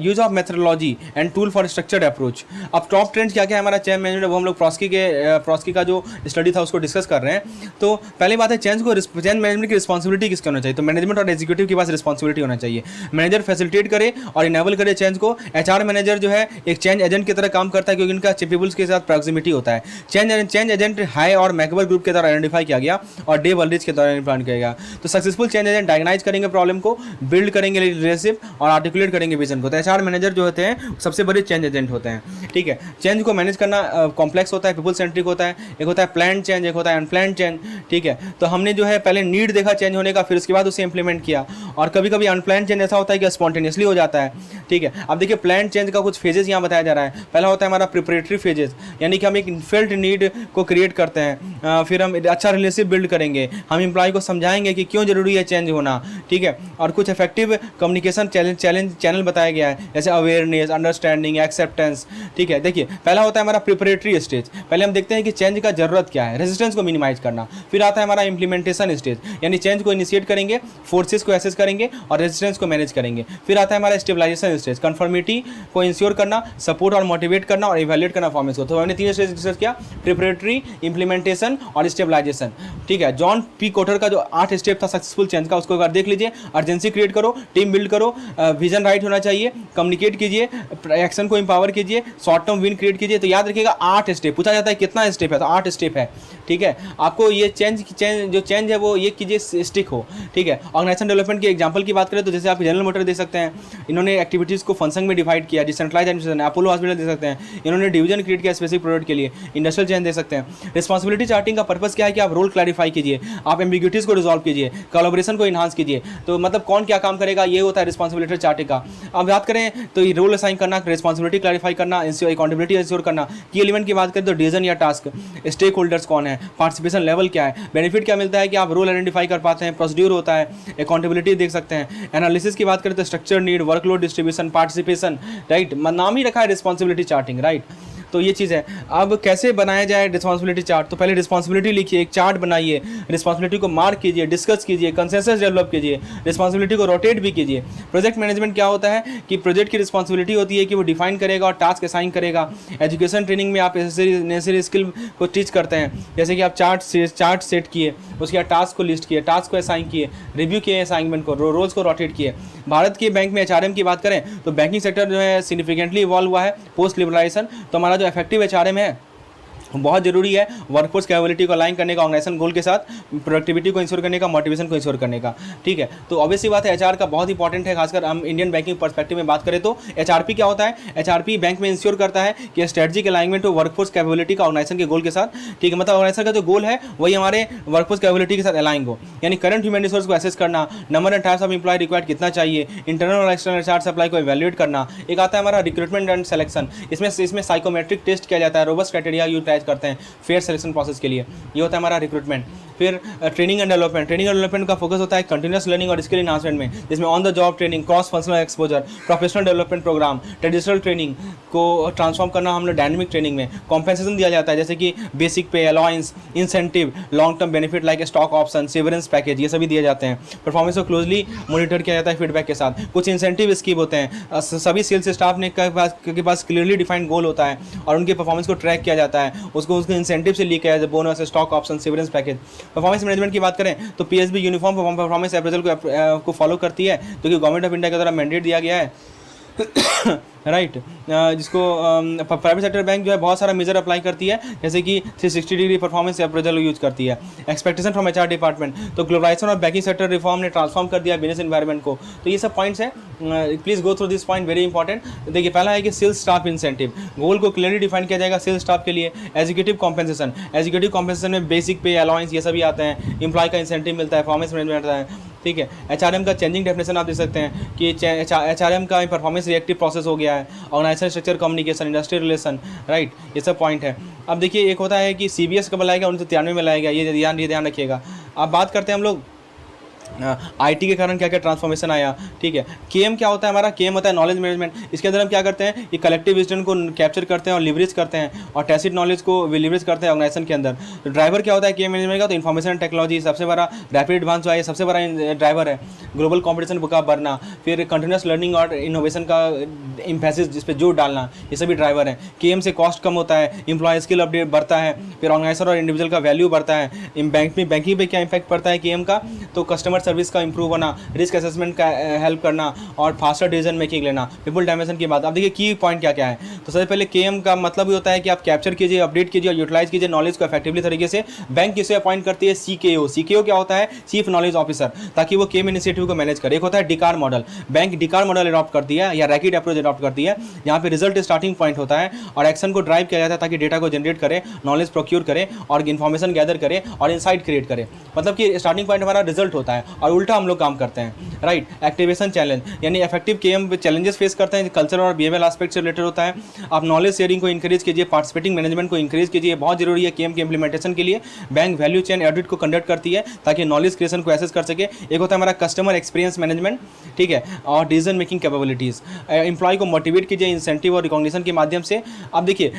use of methodology and tool for structured approach. अब टॉप ट्रेंड क्या क्या है हमारा चेंज मैनेजमेंट, वो हम लोग प्रॉस्की का जो स्टडी था उसको डिस्कस कर रहे हैं। तो पहली बात है चेंज मैनेजमेंट की रिस्पॉन्सिबिलिटी किसकी होना चाहिए। तो मैनेजमेंट और एग्जीक्यूटिव के पास रिस्पॉन्सिबिलिटी होना चाहिए। मैनेजर फैसिलिटेट करे और इनेबल करे चेंज को। एचआर मैनेजर जो है एक चेंज एजेंट की तरह काम करता है क्योंकि इनका पीपल्स के साथ प्रॉक्सिमिटी होता है। चेंज एजेंट हाई और मैकबर ग्रुप के द्वारा आइडेंटिफाई किया गया और डेव अल्ड्रिच के द्वारा इम्प्लांट किया गया। तो सक्सेसफुल चेंज एजेंट डायग्नाइज करेंगे प्रॉब्लम को, बिल्ड करेंगे लीडरशिप और आर्टिकुलेट करेंगे विजन को। तो एचआर मैनेजर जो होते हैं सबसे बड़े चेंज एजेंट होते हैं, ठीक है। चेंज को मैनेज करना कॉम्प्लेक्स होता है, पीपल सेंट्रिक होता है। एक होता है प्लान चेंज, एक होता है अनप्लान चेंज, ठीक है। तो हमने जो है पहले नीड देखा चेंज होने का, फिर उसके बाद उसे इंप्लीमेंट किया। और कभी कभी अनप्लान चेंज ऐसा होता है कि स्पॉन्टेनियसली हो जाता है, ठीक है। अब देखिए प्लान चेंज का कुछ फेजेस यहाँ बताया जा रहा है। पहला होता है हमारा प्रिपरेटरी फेजेस, यानी कि हम एक फेल्ट नीड को क्रिएट करते हैं, फिर हम अच्छा रिलेशनशिप बिल्ड करेंगे, हम एम्प्लॉय को समझाएंगे कि क्यों जरूरी है चेंज होना, ठीक है। और कुछ इफेक्टिव कम्युनिकेशन चैनल बताया गया है जैसे अवेयरनेस, अंडरस्टैंडिंग, एक्सेप्टेंस, ठीक है। देखिए पहला होता है हमारा प्रिपरेटरी स्टेज। पहले हम देखते हैं कि चेंज का जरूरत क्या है, रेजिस्टेंस को मिनिमाइज करना, फिर फिर आता है हमारा इंप्लीमेंटेशन स्टेज, यानी चेंज को इनिशिएट करेंगे, फोर्सेस को एसेस करेंगे और रेजिस्टेंस को मैनेज करेंगे। फिर आता है हमारा स्टेबलाइजेशन स्टेज, कंफर्मिटी को इंश्योर करना, सपोर्ट और मोटिवेट करना और इवैल्यूएट करना परफॉर्मेंस को। तो हमने 3 स्टेज डिस्कस किया, प्रिपरेटरी, इंप्लीमेंटेशन और स्टेबलाइजेशन। ठीक है, जॉन पी कोटर का जो 8 स्टेप था सक्सेसफुल चेंज का, उसको एक बार देख लीजिए। अर्जेंसी क्रिएट करो, टीम बिल्ड करो, विजन राइट होना चाहिए, कम्युनिकेट कीजिए, एक्शन को इंपावर कीजिए, शॉर्ट टर्म विन क्रिएट कीजिए। तो याद रखिएगा 8 स्टेप। पूछा जाता है कितना स्टेप है, तो 8 स्टेप है। ठीक है, आपको ये चेंज है वो ये कीजिए स्टिक हो। ठीक है, ऑर्गेनाइजेशन डेवलपमेंट के एग्जांपल की बात करें तो जैसे आप जनरल मोटर दे सकते हैं, इन्होंने एक्टिविटीज़ को फंक्शन में डिवाइड किया, डिसेंट्रलाइज एडमिनिस्ट्रेशन, अपोलो हॉस्पिटल दे सकते हैं, इन्होंने डिवीजन क्रिएट किया स्पेसिफिक प्रोडक्ट के लिए, इंडस्ट्रियल चेंज दे सकते हैं। रिस्पॉन्सिबिलिटी चार्टिंग का पर्पस क्या है कि आप रोल क्लैरिफाई कीजिए, आप एम्बिग्यूटीज़ को रिजॉल्व कीजिए, कोलैबोरेशन को इन्हांस कीजिए। तो मतलब कौन क्या काम करेगा, ये होता है रिस्पॉन्सिबिलिटी चार्टिंग का। अब बात करें तो ये रोल असाइन करना, रिस्पॉन्सिबिलिटी क्लैरिफाई करना, अकाउंटेबिलिटी इंश्योर करना। की एलिमेंट की बात करें तो डिसीजन या टास्क, स्टेक होल्डर्स कौन है, पार्टिसिपेशन लेवल क्या है, बेनिफिट क्या मिलता है कि आप रोल आइडेंटिफाई कर पाते हैं, प्रोसीड्यूर होता है, अकाउंटेबिलिटी देख सकते हैं। एनालिसिस की बात करें तो structure, need, workload distribution, participation, right, नाम ही रखा है रिस्पॉन्सिबिलिटी चार्टिंग, राइट। तो ये चीज़ है। अब कैसे बनाया जाए रिस्पॉन्सिबिलिटी चार्ट, तो पहले रिस्पॉन्सिबिलिटी लिखिए, एक चार्ट बनाइए, रिस्पॉन्सिबिलिटी को मार्क कीजिए, डिस्कस कीजिए, कंसेंसस डेवलप कीजिए, रिस्पॉन्सिबिलिटी को रोटेट भी कीजिए। प्रोजेक्ट मैनेजमेंट क्या होता है कि प्रोजेक्ट की रिस्पॉन्सिबिलिटी होती है कि वो डिफाइन करेगा और टास्क असाइन करेगा। एजुकेशन ट्रेनिंग में आप नेसेसरी स्किल को टीच करते हैं, जैसे कि आप चार्ट सेट किए, उसके बाद टास्क को लिस्ट किए, टास्क को असाइन किए, रिव्यू किए असाइनमेंट को, रोल्स को रोटेट किए। भारत के बैंक में HRM की बात करें तो बैंकिंग सेक्टर जो है सिग्निफिकेंटली इवॉल्व हुआ है पोस्ट लिबरलाइजेशन। तो हमारा जो इफेक्टिव HRM है बहुत जरूरी है वर्कफोर्स कैपेबिलिटी को अलाइन करने का, ऑर्गेनाइजेशन गोल के साथ प्रोडक्टिविटी को इंश्योर करने का, मोटिवेशन को इंश्योर करने का। ठीक है, तो ऑब्वियसली बात है HR का बहुत इंपॉर्टेंट है, खासकर हम इंडियन बैंकिंग पर्सपेक्टिव में बात करें तो HRP क्या होता है, HRP बैंक में इंश्योर करता है कि स्ट्रेटजिक अलाइनमेंट हो वर्कफोर्स कैपेबिलिटी का ऑर्गेनाइजेशन के गोल के साथ। ठीक है, मतलब ऑर्गेनाइजेशन का जो गोल है वही हमारे वर्कफोर्स कैपेबिलिटी के साथ अलाइन हो, यानी करंट ह्यूमन रिसोर्स को एसेस करना, number and types of employee required कितना चाहिए, इंटरनल और एक्सटर्नल HR सप्लाई को इवैल्यूएट करना। एक आता है हमारा रिक्रूटमेंट एंड सिलेक्शन, इसमें साइकोमेट्रिक टेस्ट किया जाता है, रोबस्ट क्राइटेरिया यूटिलाइज करते हैं फेयर सिलेक्शन प्रोसेस के लिए, ये होता है हमारा रिक्रूटमेंट। फिर ट्रेनिंग एंड डेवलपमेंट का फोकस होता है कंटिन्यूस लर्निंग और स्किल इनहांसमेंट में, जिसमें on the job training, cross functional exposure, professional development programme, traditional training को ट्रांसफॉर्म करना हम लोग डायनेमिक ट्रेनिंग में। कॉम्पेंसेशन दिया जाता है जैसे कि बेसिक पे, allowance, incentive, long term benefit like stock option, severance package, ये सभी दिए जाते हैं। परफॉर्मेंस को क्लोजली मॉनिटर किया जाता है फीडबैक के साथ। कुछ इंसेंटिव स्कीम होते हैं, सभी सेल्स स्टाफ ने के पास क्लियरली डिफाइंड गोल होता है और उनके परफॉर्मेंस को ट्रैक किया जाता है, उसको इंसेंटिव से लिंक किया जाता है, bonus, stock option, severance package. Performance management की बात करें तो PSB यूनिफॉर्म परफॉर्मेंस अप्रेजल को फॉलो करती है, जो कि गवर्नमेंट ऑफ इंडिया के द्वारा मैंडेट दिया गया है। राइट, जिसको प्राइवेट सेक्टर बैंक जो है बहुत सारा मेजर अप्लाई करती है, जैसे कि 360 डिग्री परफॉर्मेंस अप्रेजल यूज करती है। एक्सपेक्टेशन फ्रॉम HR डिपार्टमेंट, तो ग्लोबलाइजेशन और बैंकिंग सेक्टर रिफॉर्म ने ट्रांसफॉर्म कर दिया बिजनेस एनवायरनमेंट को। तो ये सब पॉइंट्स हैं, please go through this point, very important. देखिए, पहला है कि सेल्स स्टाफ इंसेंटिव, गोल को क्लियरली डिफाइन किया जाएगा सेल्स स्टाफ के लिए। एजुकेटिव कॉम्पेंसेशन में बेसिक पे, अलाउंस, ये सभी आते हैं। एम्प्लॉय का इंसेंटिव मिलता है, परफॉर्मेंस मैनेजमेंट आता है। ठीक है, HRM का चेंजिंग डेफिनेशन आप देख सकते हैं कि HRM का परफॉर्मेंस रिएक्टिव प्रोसेस हो गया है, organisation structure, communication, industrial relation, right, ये सब पॉइंट है। अब देखिए, एक होता है कि CBS कब लाएगा, 1993 में लाएगा, ये ध्यान रखिएगा। अब बात करते हैं हम लोग IT के कारण क्या क्या ट्रांसफॉर्मेशन आया। ठीक है, KM क्या होता है हमारा, KM होता है नॉलेज मैनेजमेंट। इसके अंदर हम क्या करते हैं, ये कलेक्टिव विजडम को कैप्चर करते हैं और लिवरेज करते हैं, और टैसिट नॉलेज को लिवरेज करते हैं ऑर्गेनाइजेशन के अंदर। तो ड्राइवर क्या होता है KM मैनेजमेंट का, तो इन्फॉर्मेशन टेक्नोलॉजी सबसे बड़ा, रैपिड एडवांस जो है सबसे बड़ा ड्राइवर है। ग्लोबल कॉम्पिटिशन का बढ़ना, फिर कंटिन्यूस लर्निंग और इनोवेशन का एम्फेसिस, जिस पर जोर डालना, ये सभी ड्राइवर हैं। KM से कॉस्ट कम होता है, एम्प्लॉय स्किल अपडेट बढ़ता है, फिर ऑर्गेनाइजेशन और इंडिविजुअल का वैल्यू बढ़ता है। बैंकिंग पे क्या इम्पैक्ट पड़ता है KM का, तो कस्टमर सर्विस का इंप्रूव होना, रिस्क असेसमेंट का हेल्प करना और फास्टर डिसीजन मेकिंग लेना। पीपल डायमेंशन की बात, अब देखिए की पॉइंट क्या क्या है। तो सबसे पहले KM का मतलब ही होता है कि आप कैप्चर कीजिए, अपडेट कीजिए और यूटिलाइज कीजिए नॉलेज को इफेक्टिवली तरीके से। बैंक किसे अपॉइंट करती है, CKO क्या होता है, चीफ नॉलेज ऑफिसर, ताकि वो KM इनिशिएटिव को मैनेज करे। एक होता है डिकार मॉडल, बैंक डिकार मॉडल अडॉप्ट करती है या रैपिड अप्रोच अडॉप्ट करती है, यहाँ पे रिजल्ट स्टार्टिंग पॉइंट होता है और एक्शन को ड्राइव किया जाता है ताकि डेटा को जनरेट करे, नॉलेज प्रोक्योर करे और इन्फॉर्मेशन गैदर करे और इनसाइट क्रिएट करे। मतलब कि स्टार्टिंग पॉइंट हमारा रिजल्ट होता है। और उल्टा हम लोग काम करते हैं, राइट। एक्टिवेशन चैलेंज यानी इफेक्टिव केएम चैलेंजेस फेस करते हैं, कल्चर और बिहेवियर एस्पेक्ट से रिलेटेड होता है। आप नॉलेज शेयरिंग को इंक्रीज कीजिए, पार्टिसिपेटिंग मैनेजमेंट को इंक्रीज कीजिए, बहुत जरूरी है केएम के इंप्लीमेंटेशन के लिए। बैंक वैल्यू चेन ऑडिट को कंडक्ट करती है ताकि नॉलेज क्रिएशन को एसेस कर सके। एक होता है हमारा कस्टमर एक्सपीरियंस मैनेजमेंट, ठीक है, और डिसीजन मेकिंग कैपेबिलिटीज। एम्प्लॉय को मोटिवेट कीजिए इंसेंटिव और रिकॉग्निशन के माध्यम से। अब देखिए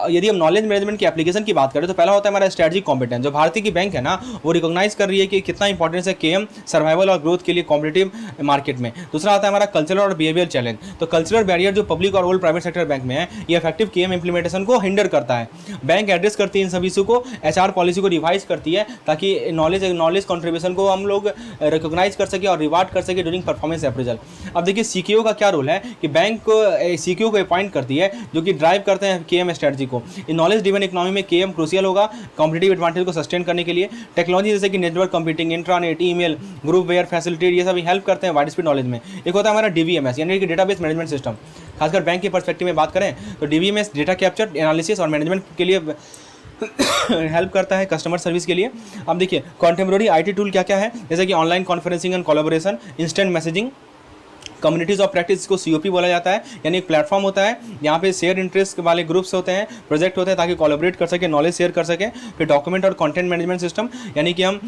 यदि हम नॉलेज मैनेजमेंट की एप्लीकेशन की बात करें तो पहला होता है हमारा स्ट्रेटजिक कॉम्पिटेंस। जो भारतीय की बैंक है ना, वो रिकॉग्नाइज कर रही है कि कितना इंपॉर्टेंस है केएम सर्वाइवल और ग्रोथ के लिए कॉम्पिटिटिव मार्केट में। दूसरा आता है हमारा कल्चरल और बिहेवियर चैलेंज। तो कल्चरल बैरियर जो पब्लिक और ओल्ड प्राइवेट सेक्टर बैंक में है, ये इफेक्टिव केएम इंप्लीमेंटेशन को हिंडर करता है। बैंक एड्रेस करती है इन सभी को, एचआर पॉलिसी को रिवाइज करती है ताकि नॉलेज कंट्रीब्यूशन को हम लोग रिकॉग्नाइज कर सके और रिवार्ड कर सके ड्यूरिंग परफॉर्मेंस अप्रेजल। अब देखिए सीकेओ का क्या रोल है कि बैंक को सीकेओ को अपॉइंट करती है जो कि ड्राइव करते हैं केएम स्ट्रेटजी को। इन नॉलेज ड्रिवन इकोनॉमी में केएम क्रूशियल होगा कॉम्पिटिटिव एडवांटेज को सस्टेन करने के लिए। टेक्नोलॉजी जैसे कि network computing, intranet, email, groupware facilitate, ये सभी हेल्प करते हैं वाइड स्पीड नॉलेज में। एक होता है हमारा डीबीएमएस यानी कि डेटाबेस मैनेजमेंट सिस्टम। खासकर बैंक के पर्सपेक्टिव में बात करें तो डीबीएमएस डेटा कैप्चर, एनालिसिस और मैनेजमेंट के लिए हेल्प करता है कस्टमर सर्विस के लिए। अब देखिए कॉन्टेम्पोररी आईटी टूल क्या क्या है, जैसे कि online conferencing and collaboration, instant messaging, communities of practice को सीओपी बोला जाता है, यानी एक प्लेटफॉर्म होता है यहाँ पे शेयर इंटरेस्ट वाले ग्रुप्स होते हैं, प्रोजेक्ट होते हैं ताकि कोलैबोरेट कर सके, नॉलेज शेयर कर सके। फिर डॉक्यूमेंट और कंटेंट मैनेजमेंट सिस्टम, यानी कि हम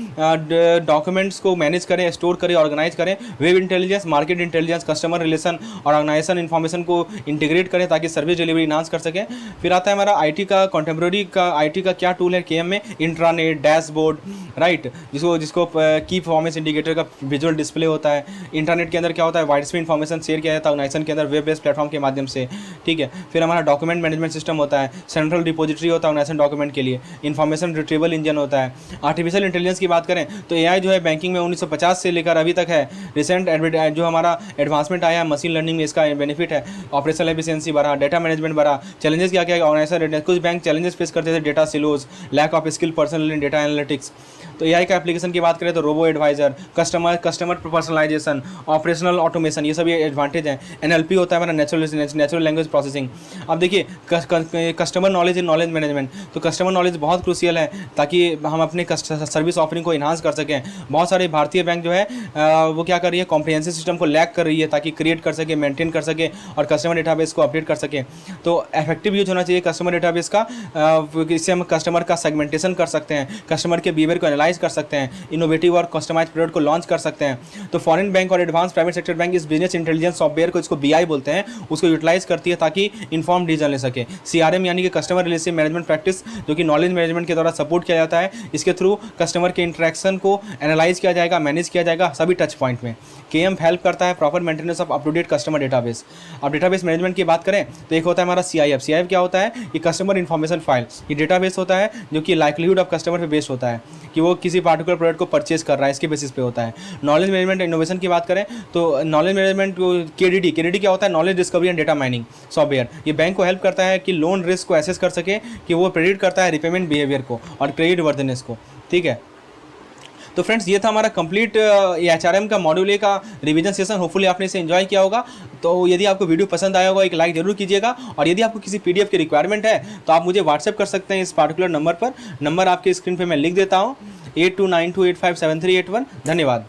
डॉक्यूमेंट्स को मैनेज करें, स्टोर करें, ऑर्गेनाइज करें। Web intelligence, market intelligence, customer relation और ऑर्गेनाइजेशन इन्फॉर्मेशन को इंटीग्रेट करें ताकि सर्विस डिलीवरी इनहांस कर सकें। फिर आता है हमारा आईटी का, कंटेम्प्रेरी का आईटी का क्या टूल है केएम में, इंट्रानेट, डैशबोर्ड, राइट, जिसको की परफॉर्मेंस इंडिकेटर का विजुअल डिस्प्ले होता है। इंटरनेट के अंदर क्या होता है, वाइड स्पीड इन्फॉर्मेशन शेयर किया जाता है ऑर्गेनाइजेशन के अंदर वेब बेस्ड प्लेटफॉर्म के माध्यम से, ठीक है। फिर हमारा डॉक्यूमेंट मैनेजमेंट सिस्टम होता है, सेंट्रल डिपोजिटरी होता है ऑर्गेनाइजेशन डॉक्यूमेंट के लिए, इन्फॉर्मेशन रिट्रीवल इंजन होता है। आर्टिफिशियल इंटेलिजेंस की बात करें तो एआई जो है बैंकिंग में 1950 से लेकर अभी तक है। रिसेंट जो हमारा एडवांसमेंट आया है मशीन लर्निंग में, इसका बेनिफिट है, ऑपरेशनल एफिशिएंसी बढ़ा, डेटा मैनेजमेंट बढ़ा। चैलेंजेस क्या क्या ऑर्गेनाइजेशन, कुछ बैंक चैलेंजेस फेस करते थे, data silos, lack of skill personal in data analytics. तो एआई का एप्लीकेशन की बात करें तो robo advisor, customer personalisation, operational automation, ये सब एडवांटेज हैं। एनएलपी होता है हमारा नेचुरल लैंग्वेज प्रोसेसिंग। अब देखिए customer knowledge in knowledge management, तो कस्टमर नॉलेज बहुत क्रूशियल है ताकि हम अपने सर्विस ऑफरिंग को इन्हांस कर सकें। बहुत सारे भारतीय बैंक जो है वो क्या कर रही है, कॉम्प्रिहेंसिव सिस्टम को लैक कर रही है ताकि क्रिएट कर सके, मेंटेन कर सके और कस्टमर डेटाबेस को अपडेट कर सके। तो इफेक्टिव यूज होना चाहिए कस्टमर डेटाबेस का, इससे हम कस्टमर का सेगमेंटेशन कर सकते हैं, कस्टमर के बिहेवियर को एनालाइज कर सकते हैं, इनोवेटिव और कस्टमाइज प्रोडक्ट को लॉन्च कर सकते हैं। तो फॉरेन बैंक और एडवांस प्राइवेट सेक्टर बैंक इस बिजनेस इंटेलिजेंस सॉफ्टवेयर को, इसको बीआई बोलते हैं, उसको यूटिलाइज करती है ताकि इन्फॉर्म डिसीजन ले सके। सीआरएम यानी कि कस्टमर रिलेशनशिप मैनेजमेंट प्रैक्टिस, जो कि नॉलेज मैनेजमेंट के द्वारा सपोर्ट किया जाता है। इसके थ्रू कस्टमर के इंटरेक्शन को एनालाइज किया जाएगा, मैनेज किया जाएगा सभी टच पॉइंट में। केएम हेल्प करता है proper maintenance of up to date customer database. अब डेटाबेस मैनेजमेंट की बात करें तो एक होता है हमारा सीआईएफ। सीआईएफ क्या होता है, ये कस्टमर इन्फॉर्मेशन फाइल, ये डेटाबेस होता है जो कि लाइक्लीहुड ऑफ कस्टमर पे बेस्ड होता है कि वो किसी पार्टिकुलर प्रोडक्ट को परचेज कर रहा है, इसके बेसिस पे होता है। नॉलेज मैनेजमेंट इनोवेशन की बात करें तो नॉलेज मैनेजमेंट केडीडी क्या होता है, knowledge discovery and data mining software. ये बैंक को हेल्प करता है कि लोन रिस्क को एसेस कर सके, कि वो प्रेडिक्ट करता है रिपेमेंट बिहेवियर को और क्रेडिट वर्दनेस को, ठीक है। तो फ्रेंड्स ये था हमारा कंप्लीट एचआरएम का मॉड्यूल ए का रिवीजन सेशन। होपफुली आपने इसे एंजॉय किया होगा। तो यदि आपको वीडियो पसंद आया होगा एक लाइक जरूर कीजिएगा, और यदि आपको किसी पीडीएफ की रिक्वायरमेंट है तो आप मुझे व्हाट्सएप कर सकते हैं इस पार्टिकुलर नंबर पर। नंबर आपके स्क्रीन पर मैं लिख देता हूँ 8292857381। धन्यवाद।